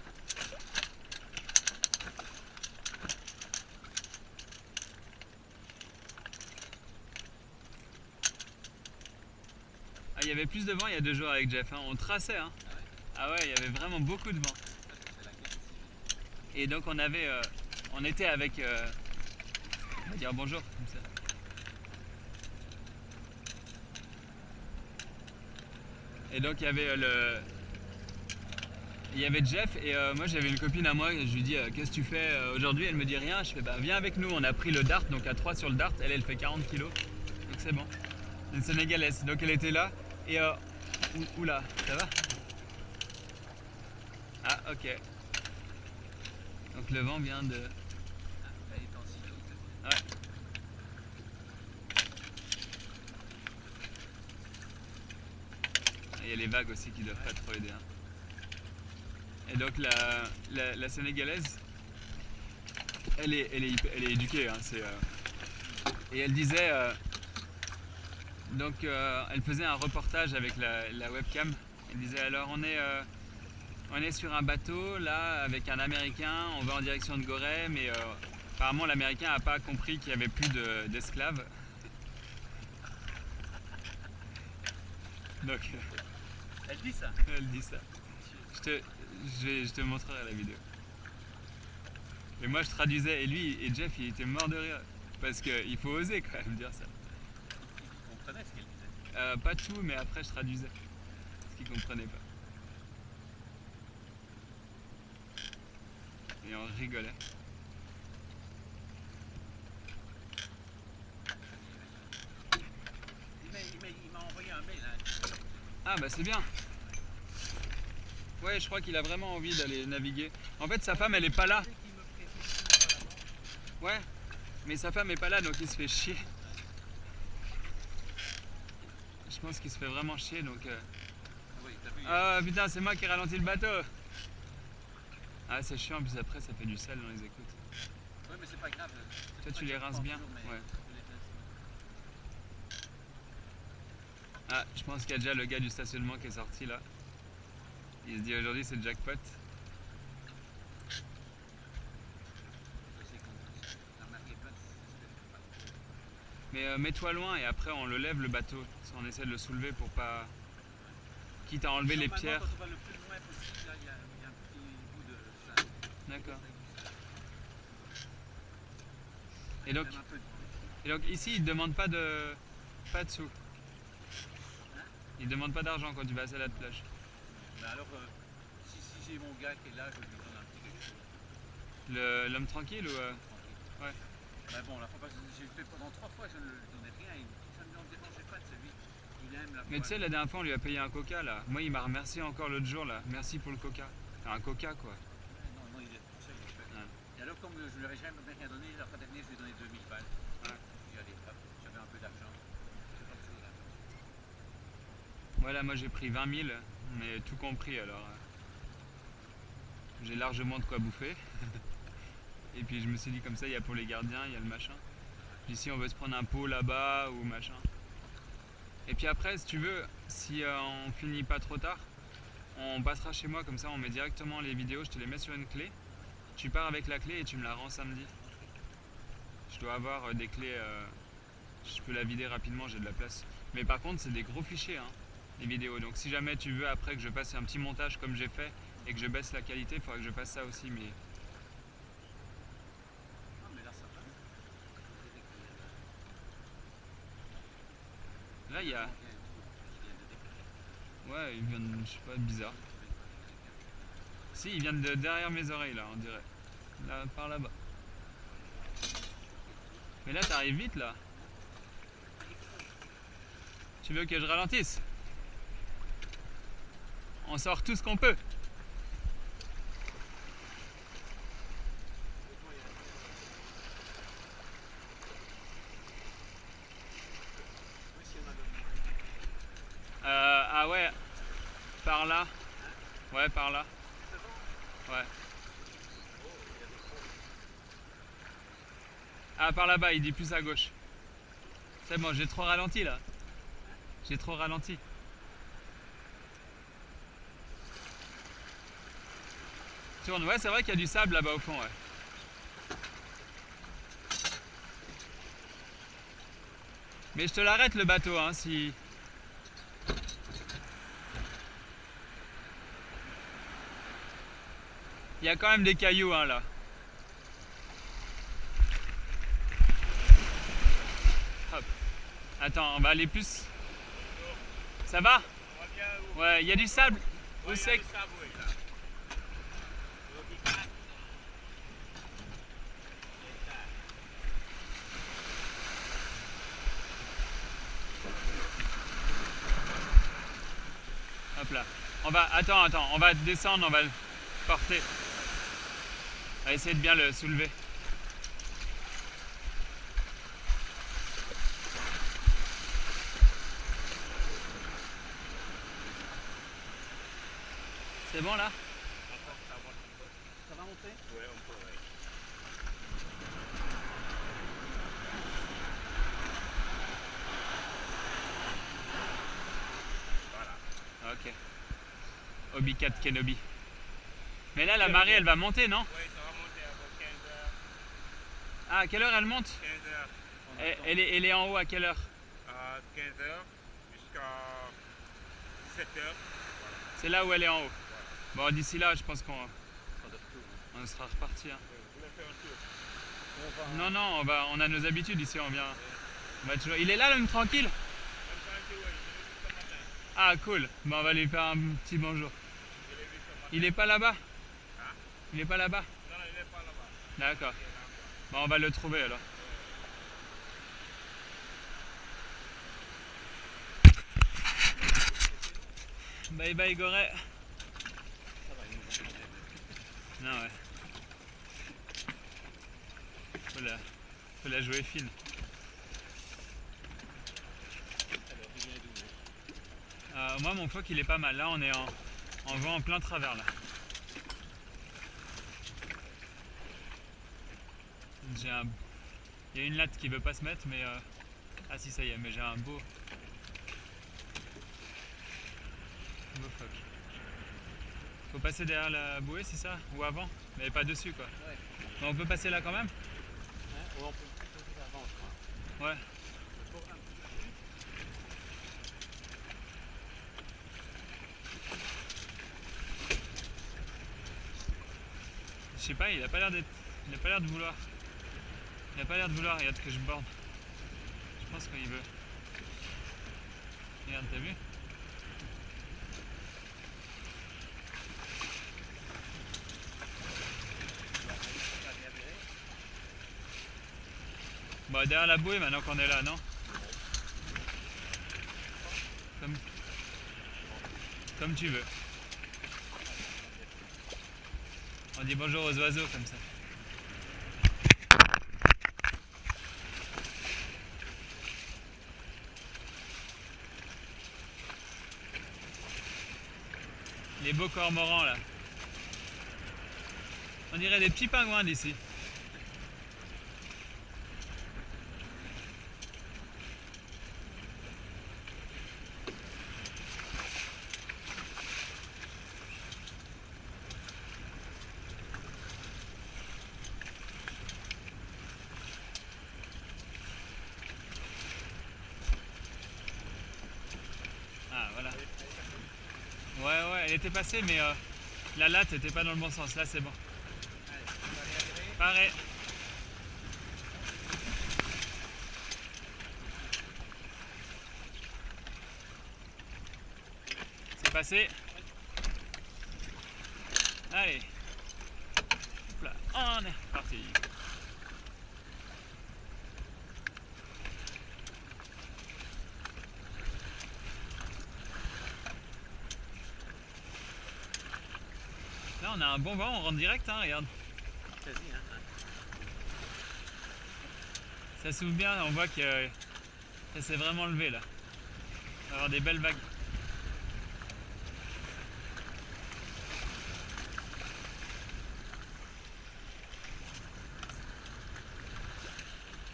Ah, il y avait plus de vent il y a 2 jours avec Jeff, hein. On traçait, hein. Ah ouais, il y avait vraiment beaucoup de vent. Et donc on était avec... on va dire bonjour, comme ça. Et donc il y avait Jeff et moi j'avais une copine à moi et je lui dis qu'est-ce que tu fais aujourd'hui? Elle me dit rien. Je fais bah viens avec nous, on a pris le dart, donc à 3 sur le dart, elle fait 40 kg, donc c'est bon. Une Sénégalaise, donc elle était là et oula, ça va? Ah ok. Donc le vent vient de... Ouais. Il y a les vagues aussi qui doivent pas trop aider. Hein. Et donc la Sénégalaise, elle est éduquée. Hein, et elle disait... elle faisait un reportage avec la webcam. Elle disait alors on est sur un bateau là avec un Américain, on va en direction de Gorée, mais apparemment l'Américain n'a pas compris qu'il n'y avait plus d'esclaves. Donc... Elle dit ça? Elle dit ça. Je te montrerai la vidéo. Et moi je traduisais et lui et Jeff il était mort de rire. Parce qu'il faut oser quand même dire ça. comprenait ce qu'elle disait. Pas tout, mais après je traduisais ce qu'il comprenait pas. Et on rigolait. Il m'a envoyé un mail. Hein. Ah bah c'est bien. Ouais, je crois qu'il a vraiment envie d'aller naviguer. En fait, sa femme, elle est pas là. Ouais, mais sa femme est pas là, donc il se fait chier. Je pense qu'il se fait vraiment chier, donc... Oui, t'as vu, Ah putain, c'est moi qui ralentis le bateau. Ah, c'est chiant, en plus après, ça fait du sel dans les écoutes. Oui, mais c'est pas grave. Toi, tu les rinces bien? Ouais. Ah, je pense qu'il y a déjà le gars du stationnement qui est sorti là. Il se dit aujourd'hui c'est jackpot. Mais mets-toi loin et après on le lève le bateau. On essaie de le soulever pour pas... Quitte à enlever les pierres. Quand on va le plus loin possible, là, il y a un petit bout de sable. D'accord. Et donc ici ils ne demandent pas de sous. Ils ne demandent pas d'argent quand tu vas à la plage. Mais alors, si j'ai mon gars qui est là, je lui donne un petit quelque chose. L'homme tranquille ou Ouais. Mais bon, la fois passée, j'ai fait pendant 3 fois, je ne lui donnais rien. Ça ne me dérangeait pas de celui. Il aime la Mais tu sais, la dernière fois on lui a payé un coca là. Moi il m'a remercié encore l'autre jour là. Merci pour le coca. Un coca quoi. Non, il est tout seul, il est fait. Et alors, comme je ne lui avais jamais rien donné, la fois dernière, je lui ai donné 2000 balles. J'ai dit, allez, hop, j'avais un peu d'argent. Voilà, moi j'ai pris 20 000, mais tout compris alors. J'ai largement de quoi bouffer. Et puis je me suis dit comme ça, il y a pour les gardiens, il y a le machin. Puis si on veut se prendre un pot là-bas ou machin. Et puis après, si tu veux, si on finit pas trop tard, on passera chez moi, comme ça on met directement les vidéos, je te les mets sur une clé. Tu pars avec la clé et tu me la rends samedi. Je dois avoir des clés, je peux la vider rapidement, j'ai de la place. Mais par contre, c'est des gros fichiers, hein, les vidéos. Donc si jamais tu veux après que je fasse un petit montage comme j'ai fait et que je baisse la qualité, il faudra que je fasse ça aussi. Mais là, ça va. là, il y a... Ouais, il vient de... je sais pas, bizarre. Si, il vient de derrière mes oreilles, là, on dirait. Là, par là-bas. Mais là, t'arrives vite, là. Tu veux que je ralentisse? On sort tout ce qu'on peut. Ah ouais, par là. Ouais, par là. Ouais. Ah, par là-bas, il dit plus à gauche. C'est bon, j'ai trop ralenti là. J'ai trop ralenti. Tourne, ouais, c'est vrai qu'il y a du sable là-bas au fond, ouais. Mais je te l'arrête le bateau, hein, si... Il y a quand même des cailloux, hein, là. Hop. Attends, on va aller plus... Ça va? Ouais, il y a du sable au sec. Hop là. On va... Attends, on va descendre, on va le porter. On va essayer de bien le soulever. C'est bon là? Ça va monter? Ouais, on peut, ouais. Voilà. Ok. Obi-Cat Kenobi. Mais là, la marée, elle va monter, non? Oui, ça va monter à 15 heures. Ah, à quelle heure elle monte? 15 heures. Elle est en haut à quelle heure? À 15 heures jusqu'à 17 heures. C'est là où elle est en haut. Bon, d'ici là, je pense qu'on sera reparti. Hein. Vous voulez faire un tour? Non, non, on a nos habitudes ici, on vient. On va toujours... Il est là, l'homme tranquille? Ah cool, bon, on va lui faire un petit bonjour. Je l'ai vu ce matin. Il est pas là-bas? Hein? Il est pas là-bas? Non, non, il n'est pas là-bas. D'accord. Il est là, quoi. Bon, on va le trouver alors. Bye bye Goré. Ça va, ils nous ont changé. Non ouais. Faut la jouer fine. Alors, il vient d'où? Moi mon phoque il est pas mal. Là on est en vent en plein travers là. Il y a une latte qui veut pas se mettre mais ah si ça y est, mais j'ai un beau phoque. Faut passer derrière la bouée, c'est ça? Ou avant? Mais pas dessus quoi. Ouais. Mais on peut passer là quand même? Hein? Oh, on peut faire avant, je crois. Ouais. Pour un peu. Je sais pas, il a pas l'air de vouloir. Il a pas l'air de vouloir, regarde que je borde. Je pense qu'il veut. Regarde, t'as vu? Bon, derrière la bouée maintenant qu'on est là, non? Comme tu veux. On dit bonjour aux oiseaux comme ça. Les beaux cormorans là. On dirait des petits pingouins d'ici. Ah voilà. Ouais, elle était passée mais la latte était pas dans le bon sens. Là c'est bon. Pareil. C'est passé. Allez. Hop là. On est parti. Là on a un bon vent, on rentre direct, hein, regarde. Quasi, hein. Ça s'ouvre bien, on voit que ça s'est vraiment levé là. On va avoir des belles vagues.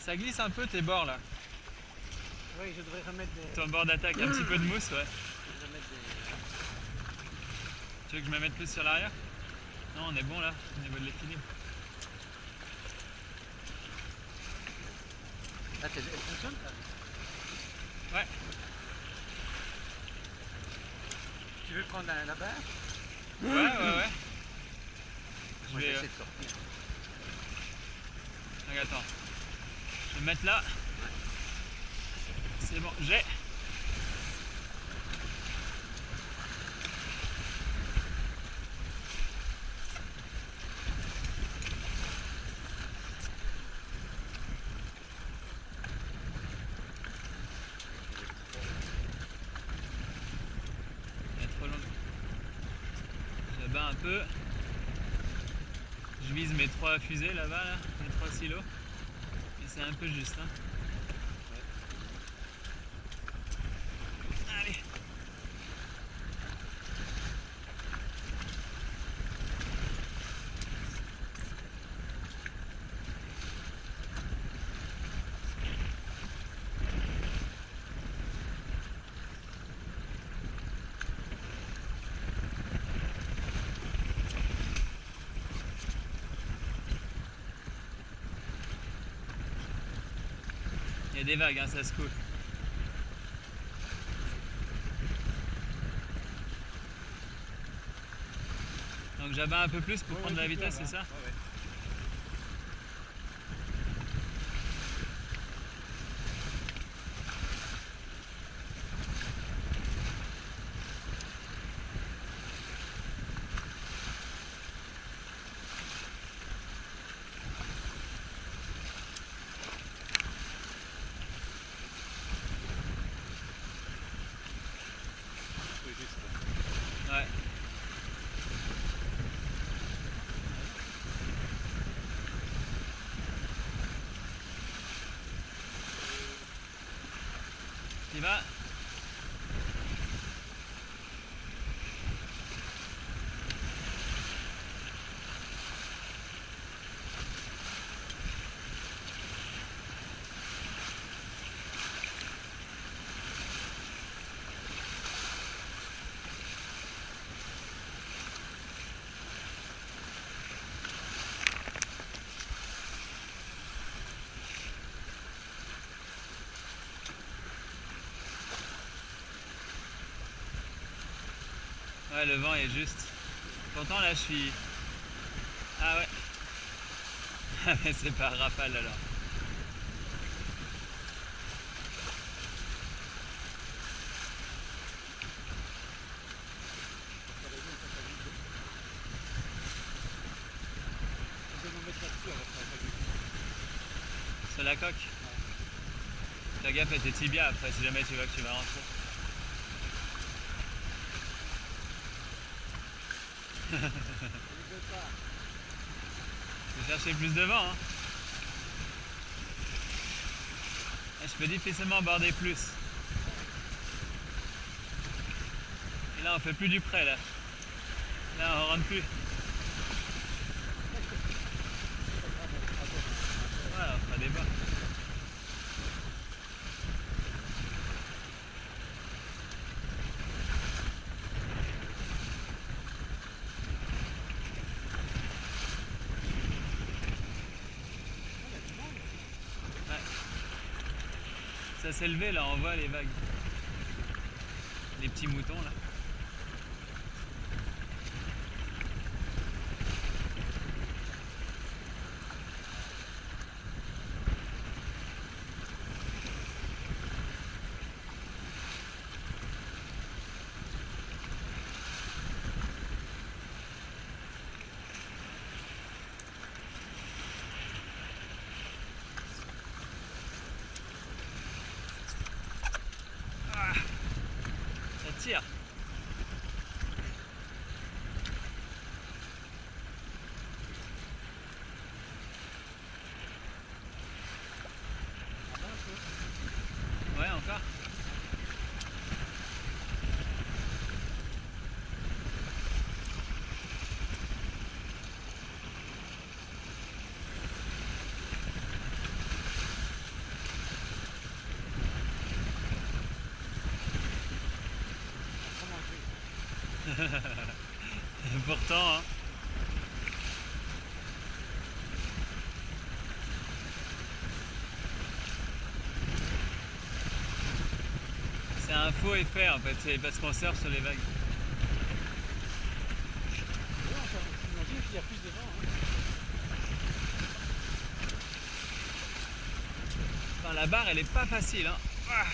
Ça glisse un peu tes bords là. Oui, je devrais remettre des. Ton bord d'attaque, un petit peu de mousse, ouais. Je devrais remettre des. Tu veux que je me mette plus sur l'arrière? Non, on est bon là, au niveau de l'équilibre. Ah, elle fonctionne ça? Ouais. Tu veux prendre la barre? Ouais. Je Moi, je vais vais. essayer de sortir. Attends. Je vais me mettre là. C'est bon, j'ai. Elle est trop longue. Je bats un peu. Je vise mes 3 fusées là-bas, là, mes 3 silos. Et c'est un peu juste. Hein. Allez. Il y a des vagues, hein, ça se coule. Donc j'abats un peu plus pour prendre la vitesse, c'est ça? Ouais. va. Ouais, le vent est juste. Pourtant là je suis... Ah ouais. Ah mais c'est pas rafale alors. Sur la coque. Fais gaffe à tes tibias après si jamais tu vois que tu vas rentrer. Je vais chercher plus de vent. Hein. Je peux difficilement border plus. Et là on fait plus du près là. Là on rentre plus. Voilà, on fera des bas. Ça s'est levé là, on voit les vagues. Les petits moutons là. Tire. Ouais, encore. Pourtant, hein. C'est un faux effet en fait, c'est parce qu'on surfe sur les vagues. Ouais, j'imagine qu'il y a plus de vent. Hein. Enfin, la barre elle est pas facile. Hein. Ah.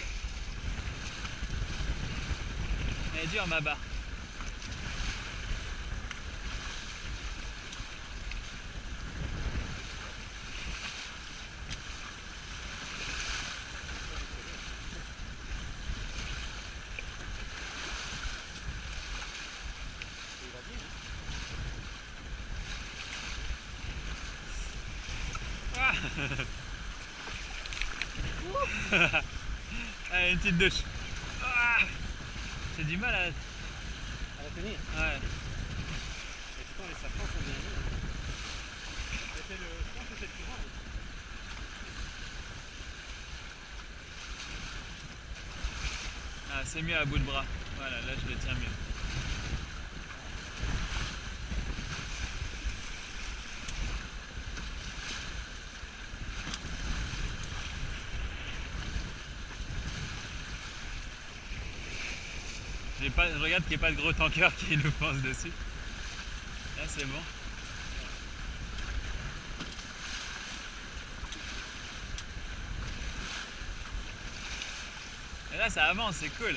Elle est dure ma barre. Allez, une petite douche. Ah, j'ai du mal à... À la tenir. Ouais. Et pourtant les serpents sont bien mis. Je pense que c'est le courant. Ah, c'est mieux à bout de bras. Voilà, là je le tiens mieux. Je regarde qu'il n'y ait pas de gros tanker qui nous pense dessus. Là c'est bon. Et là ça avance, c'est cool.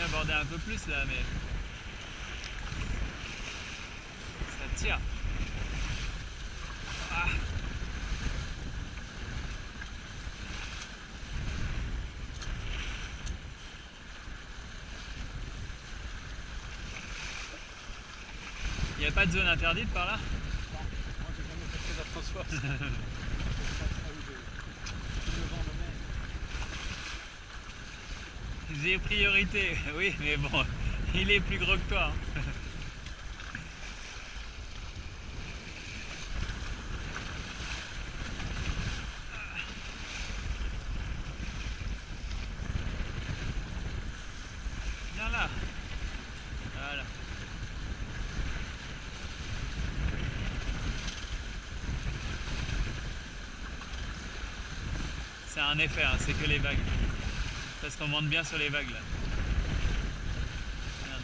Aborder un peu plus là, mais ça tire. Ah. n'y a pas de zone interdite par là? Moi, j'ai jamais fait très attention à ça. Je sais pas où le vent me mène. J'ai priorité, oui, mais bon, il est plus gros que toi. Hein. Viens là. Voilà. C'est un effet, hein, c'est que les vagues. Parce qu'on monte bien sur les vagues là. Regarde.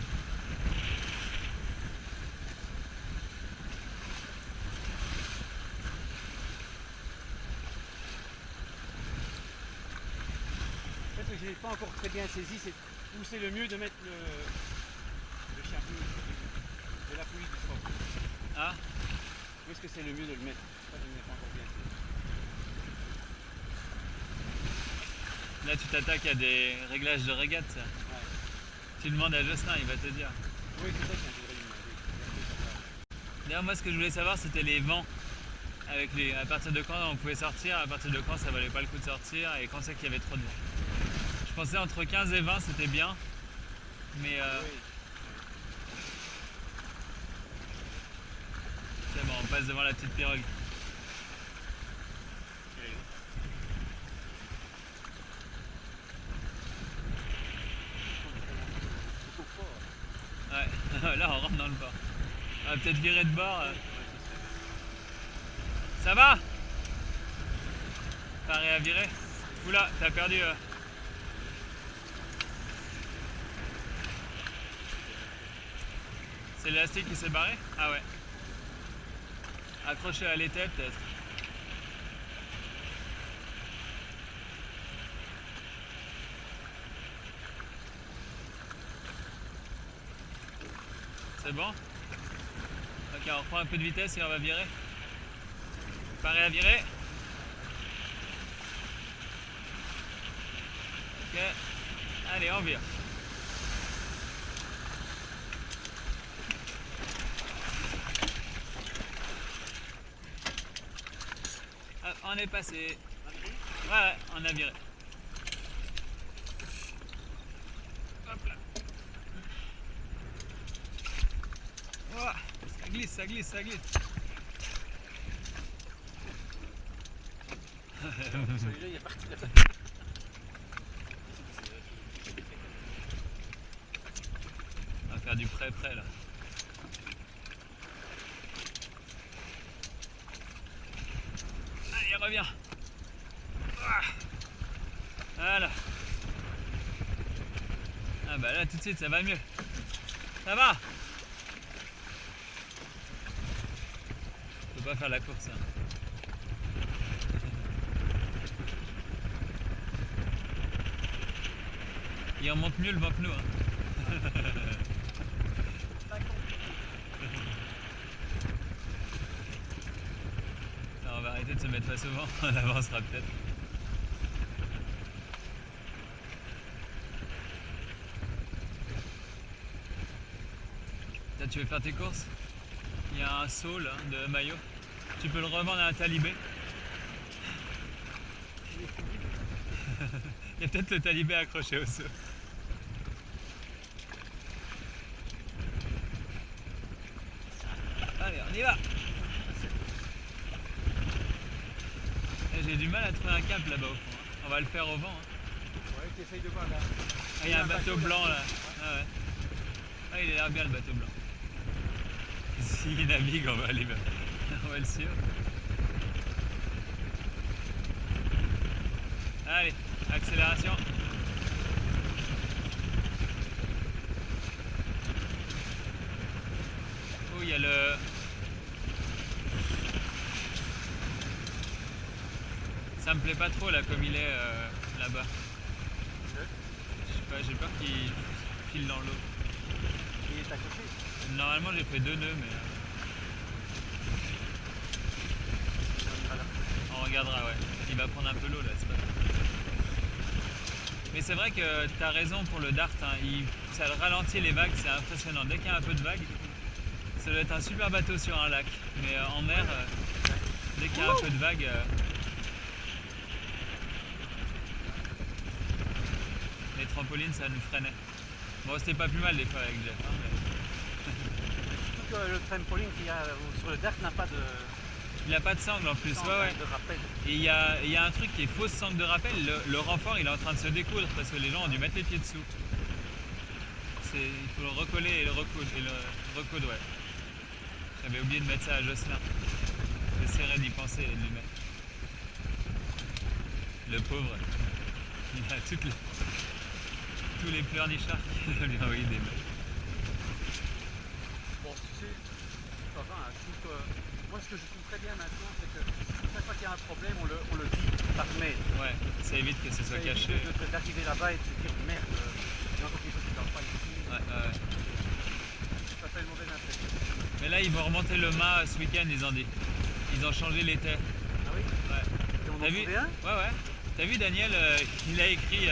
En fait, ce que je n'ai pas encore très bien saisi, c'est où c'est le mieux de mettre le chariot de la poulie du sport. Ah, Où est-ce que c'est le mieux de le mettre? Ça, je n'ai pas encore bien saisi. là tu t'attaques à des réglages de régate ça. Ouais. Tu demandes à Jocelyn, il va te dire. Oui, c'est ça que j'ai intégré. D'ailleurs moi ce que je voulais savoir c'était les vents. Avec à partir de quand on pouvait sortir, à partir de quand ça valait pas le coup de sortir et quand c'est qu'il y avait trop de vent. Je pensais entre 15 et 20 c'était bien. Mais Oui. c'est bon, on passe devant la petite pirogue. Ouais, là on rentre dans le port. On va peut-être virer de bord. Ça va? Pareil à virer? Oula, t'as perdu. C'est l'élastique qui s'est barré? Ah ouais. Accroché à l'étai peut-être. C'est bon? Ok, on reprend un peu de vitesse et on va virer. Pareil à virer. Ok. Allez, on vire. Ah, on est passé. Ouais, on a viré. Hop là. Ouah, ça glisse, ça glisse, ça glisse. Celui-là, il est parti là. On va faire du prêt-prêt là. Allez, reviens. Ah. Voilà. Ah bah là tout de suite ça va mieux. Ça va? Faut pas faire la course. Hein. Il remonte mieux le vent que nous. Hein. Alors, on va arrêter de se mettre face au vent, on avancera peut-être. Là, tu veux faire tes courses? Il y a un seau là, de maillot. Tu peux le revendre à un talibé. Il y a peut-être le talibé accroché au seau. Allez, on y va. J'ai du mal à trouver un cap là-bas au fond. Hein. On va le faire au vent. Hein. Ouais, t'essayes de voir là. Ah, il y a un bateau blanc là. Ah ouais. Ah, il a l'air bien le bateau blanc. S'il navigue, on va aller vers. On va le suivre. Allez, accélération. Oh, il y a le. Ça me plaît pas trop là comme il est là-bas. Je sais pas, j'ai peur qu'il file dans l'eau. Il est accroché. Normalement j'ai fait 2 nœuds mais on regardera, ouais. Il va prendre un peu l'eau là, c'est pas grave. Mais c'est vrai que tu as raison pour le dart, hein. Ça ralentit les vagues, c'est impressionnant. Dès qu'il y a un peu de vagues, Ça doit être un super bateau sur un lac, mais en mer, dès qu'il y a un peu de vague, les trampolines ça nous freinait. Bon, c'était pas plus mal des fois avec Jeff. Hein, Surtout que le trampoline qu'il y a sur le deck n'a pas de, il a pas de sangle en plus, sangle, ouais. de rappel. Et il y a un truc qui est fausse sangle de rappel, le renfort il est en train de se découdre parce que les gens ont dû mettre les pieds dessous. Il faut le recoller et le recoudre, ouais. J'avais oublié de mettre ça à Jocelyn. J'essaierai d'y penser et de lui mettre. Le pauvre, il a tous les pleurnichards qui doivent lui envoyer des mails. Bon, tu sais, ça va, hein, je trouve que, moi ce que je trouve très bien maintenant, c'est que chaque fois qu'il y a un problème, on le dit par mail. Ouais, ça évite que ce soit Ça évite caché. d'arriver là-bas et de se dire merde, il y a encore quelque chose qui ne va pas ici. Ouais. Ça fait une mauvaise impression. Mais là, ils vont remonter le mât ce week-end, ils ont dit. Ils ont changé les têtes. Ah oui? Ouais. Et on en T'as vu? trouvait un? Ouais. T'as vu Daniel, il a écrit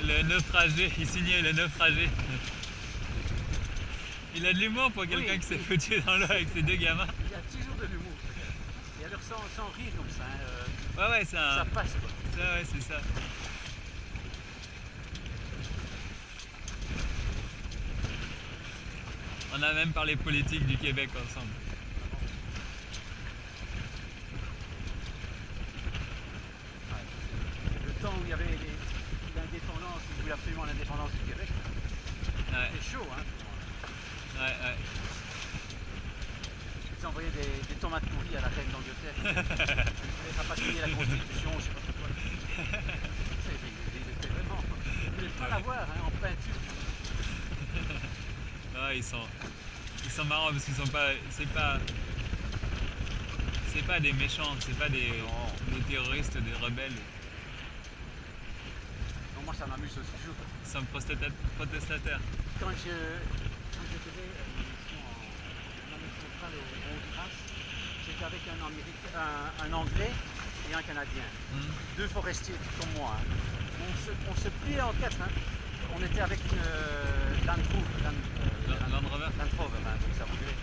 le naufragé, il signait le naufragé. Il a de l'humour pour quelqu'un Oui. qui s'est foutu dans l'eau avec ses deux gamins. Il y a toujours de l'humour. Et alors sans rire comme ça, hein, Ouais, c'est un... ça passe quoi. Ça, ouais, c'est ça. On a même parlé politique du Québec ensemble. Le temps où il y avait l'indépendance, il voulait absolument l'indépendance du Québec, Ouais, c'était chaud. Hein. ouais. Ils envoyaient des tomates pourries à la reine d'Angleterre. Ils voulaient rapatrier la Constitution, je sais pas quoi. C'était vraiment. Ils voulaient pas l'avoir hein, en peinture. Ouais, ils sont marrants parce qu'ils sont pas. C'est pas des méchants, c'est pas des terroristes, des rebelles. Non, moi ça m'amuse aussi toujours. Ils sont protestataires. Quand je faisais une émission en Amérique centrale au Honduras, j'étais avec un Anglais et un Canadien. Deux forestiers comme moi. Hein. On se pliait en quatre. Hein. On était avec une Land Rover, hein, donc ça roulait.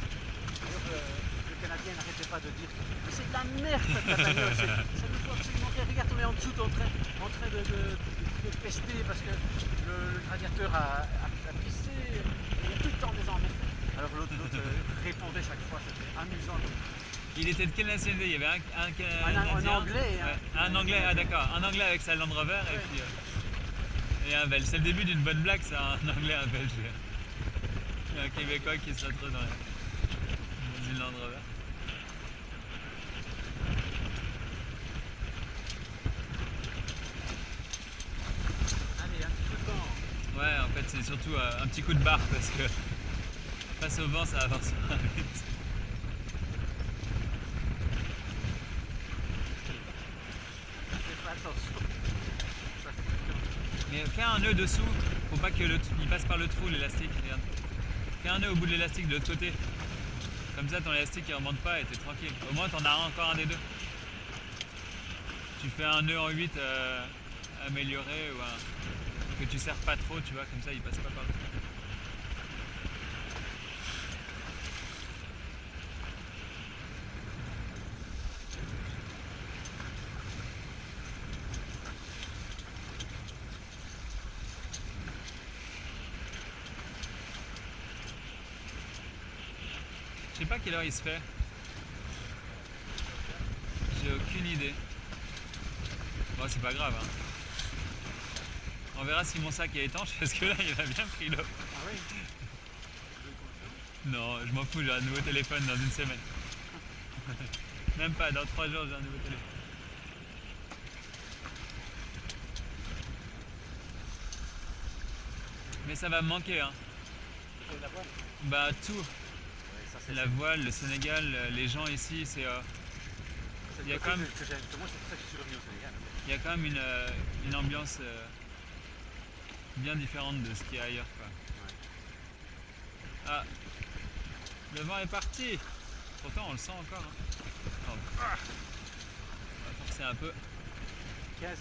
Alors, le Canadien n'arrêtait pas de dire mais c'est de la merde cette bagnole, ça ne faut absolument rien. Regarde, on est en dessous en train de pester parce que le radiateur a pissé, et il y a tout le temps des emmerdes. Alors l'autre répondait chaque fois, c'était amusant. Il était de quelle nationalité? Il y avait un Un Anglais. Ouais. Un Anglais, ah d'accord. Un Anglais avec sa Land Rover et puis... et un Belge. C'est le début d'une bonne blague, ça, un Anglais, un Belge. Il y a un Québécois qui se retrouve dans une Land Rover. Allez, un petit peu de temps. Ouais, en fait, c'est surtout un petit coup de barre parce que face au vent, ça avance pas vite. Fais pas attention. Ça fait peur. Mais fais un nœud dessous, faut pas que il passe par le trou l'élastique. Regarde. Fais un nœud au bout de l'élastique de l'autre côté. Comme ça ton élastique il remonte pas et t'es tranquille. Au moins t'en as encore un des deux. Tu fais un nœud en 8 amélioré ou que tu serres pas trop, tu vois, comme ça il passe pas par le trou. Je sais pas quelle heure il se fait. J'ai aucune idée. Bon, c'est pas grave. Hein. On verra si mon sac est étanche parce que là il a bien pris l'eau. Ah oui. Non, je m'en fous, j'ai un nouveau téléphone dans une semaine. Même pas, dans 3 jours j'ai un nouveau téléphone. Mais ça va me manquer, hein. La voile. Bah tout. Ouais, ça, c'est La voile, le Sénégal, les gens ici, c'est... il y a quand même- moi c'est pour ça que je suis revenu au Sénégal. Il y a quand même une ambiance bien différente de ce qu'il y a ailleurs. Quoi. Ah, le vent est parti. Pourtant on le sent encore. Hein. Oh. On va forcer un peu. 15h44.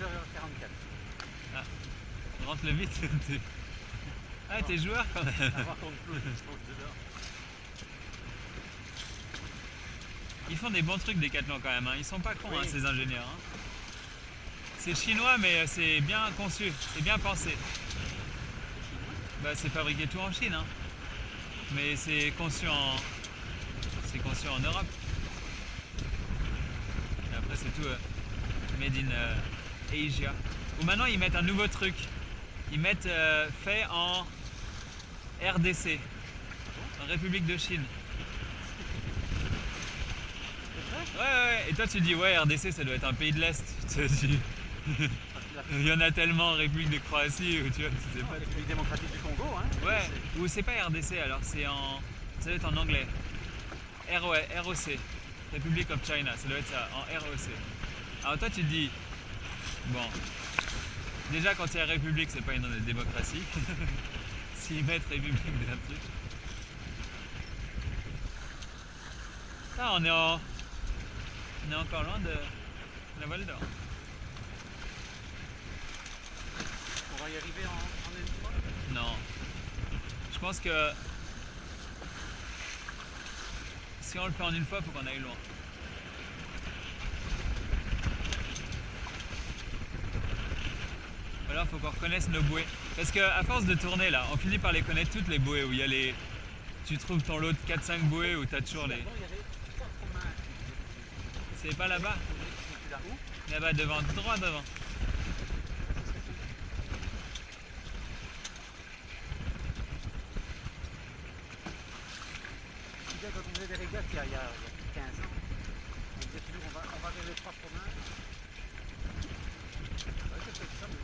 Rentre le vite. Ah, t'es joueur quand même. Avant qu'on plonge dedans. Ils font des bons trucs Decathlon quand même, hein. Ils sont pas cons, Oui. hein, ces ingénieurs. Hein. C'est chinois mais c'est bien conçu, c'est bien pensé. Bah, c'est fabriqué tout en Chine, hein. Mais c'est conçu en Europe. Et après c'est tout made in Asia. Ou maintenant ils mettent un nouveau truc. Ils mettent fait en RDC, en République de Chine. C'est vrai? Ouais. Et toi tu dis ouais RDC ça doit être un pays de l'Est. Il y en a tellement en République de Croatie où tu vois, tu sais Non, pas. République démocratique du Congo, hein. Ouais, ou c'est pas RDC alors, ça doit être en anglais. ROC, Republic of China, ça doit être ça, en ROC. Alors toi tu te dis, bon, déjà quand il y a République c'est pas une démocratie. S'ils mettent République d'un truc. Ah, on est encore loin de la Val d'Or. On va y arriver en une fois. Non. Je pense que si on le fait en une fois, faut qu'on aille loin. Ou alors faut qu'on reconnaisse nos bouées. Parce qu'à force de tourner là, on finit par les connaître toutes les bouées où il y a les. Tu trouves ton lot de 4-5 bouées où t'as toujours les. Bon, il y avait trois chemins. C'est pas là-bas? C'est là où? Là-bas devant, droit devant. Quand on faisait des régates il y a plus de 15 ans, on disait toujours on va vers les trois chemins. Ouais, c'est peut-être ça, mais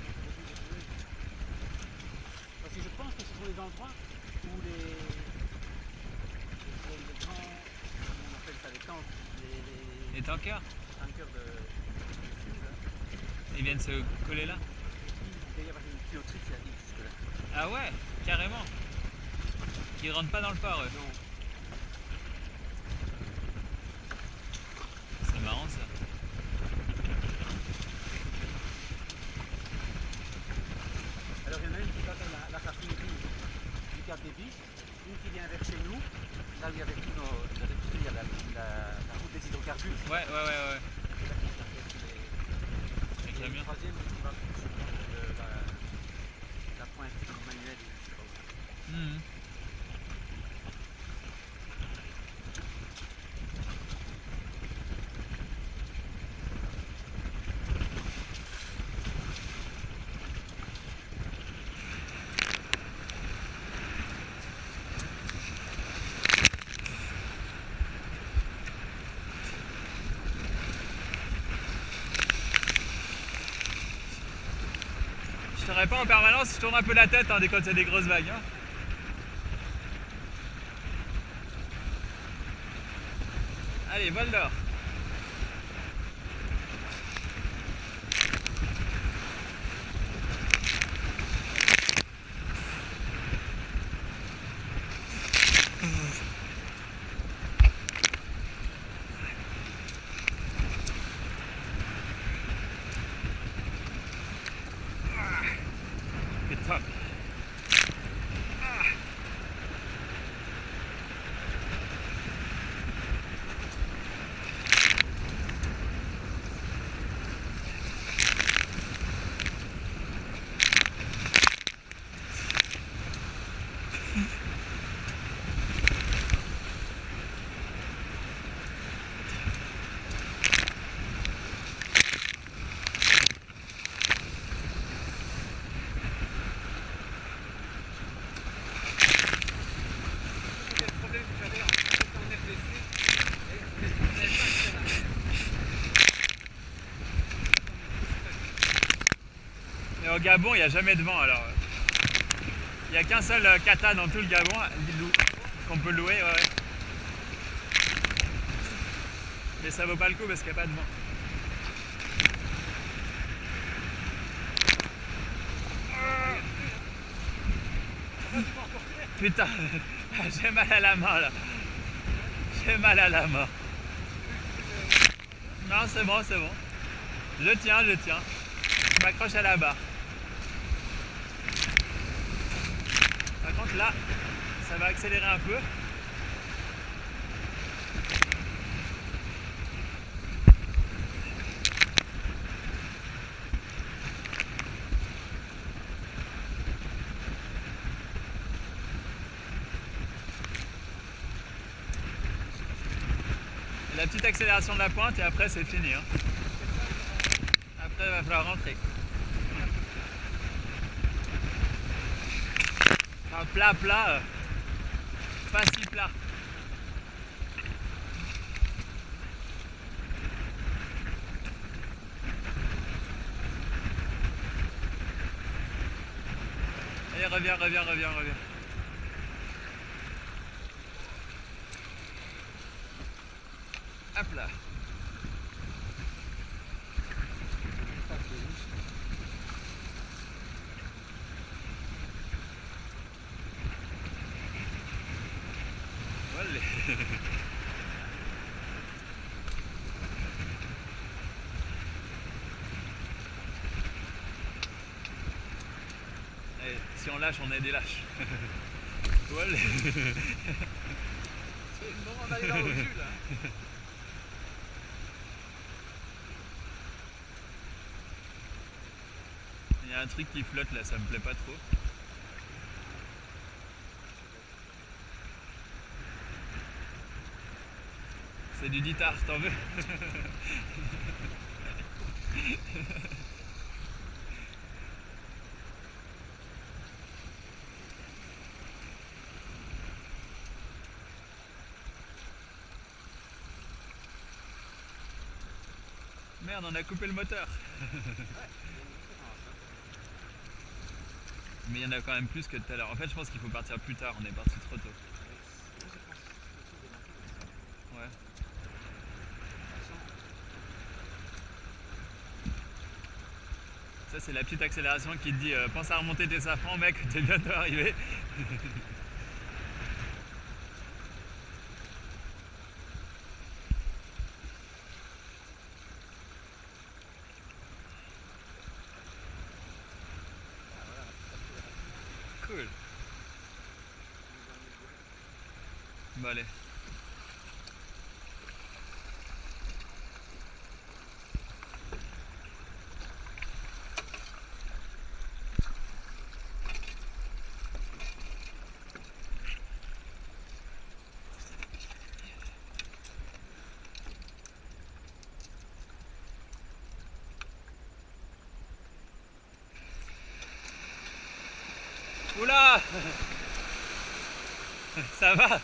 parce que je pense que ce sont les endroits où les grands, comment on appelle ça, les tanks, Les tankers, tankers de fuel, hein. ils viennent se coller là. Il doit y avoir une tuyauterie qui arrive jusque là. Ah ouais, carrément. Ils rentrent pas dans le port eux. Non. C'est marrant ça. Alors il y en a une qui va vers la raffinerie du Cap des Biches, une qui vient vers chez nous, là où il y avait tous nos industries, il y a la route des hydrocarbures. Ouais. C'est là qu'ils s'arrêtent Les et une camions. troisième qui va sur la pointe manuelle, je sais pas où. Mhm. Je tournerai pas en permanence, je tourne un peu la tête hein, dès quand il y a des grosses vagues. Hein. Allez, Val d'Or. C'est top. Mais au Gabon, il n'y a jamais de vent alors. Il n'y a qu'un seul kata dans tout le Gabon qu'on peut louer. Ouais. Mais ça vaut pas le coup parce qu'il n'y a pas de vent. Putain, j'ai mal à la main là. J'ai mal à la main. Non, c'est bon, c'est bon. Je tiens. Je m'accroche à la barre. Par contre là, ça va accélérer un peu. la petite accélération de la pointe et après c'est fini. Hein. Après il va falloir rentrer. Un plat, pas si plat. Allez, reviens. Hop là. Voilà. Allez, si on lâche, on est des lâches. Voilà. C'est le moment d'aller dans le jus là. Il y a un truc qui flotte là, ça me plaît pas trop. C'est du guitare, t'en veux? Merde, on a coupé le moteur. Mais il y en a quand même plus que tout à l'heure. En fait, je pense qu'il faut partir plus tard, on est parti trop tôt. Ouais. Ça, c'est la petite accélération qui te dit pense à remonter tes safrans, mec, t'es bientôt arrivé. Cool. Bon, allez. Oula! Ça va? Bon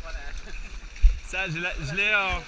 voilà. Ça, je l'ai en...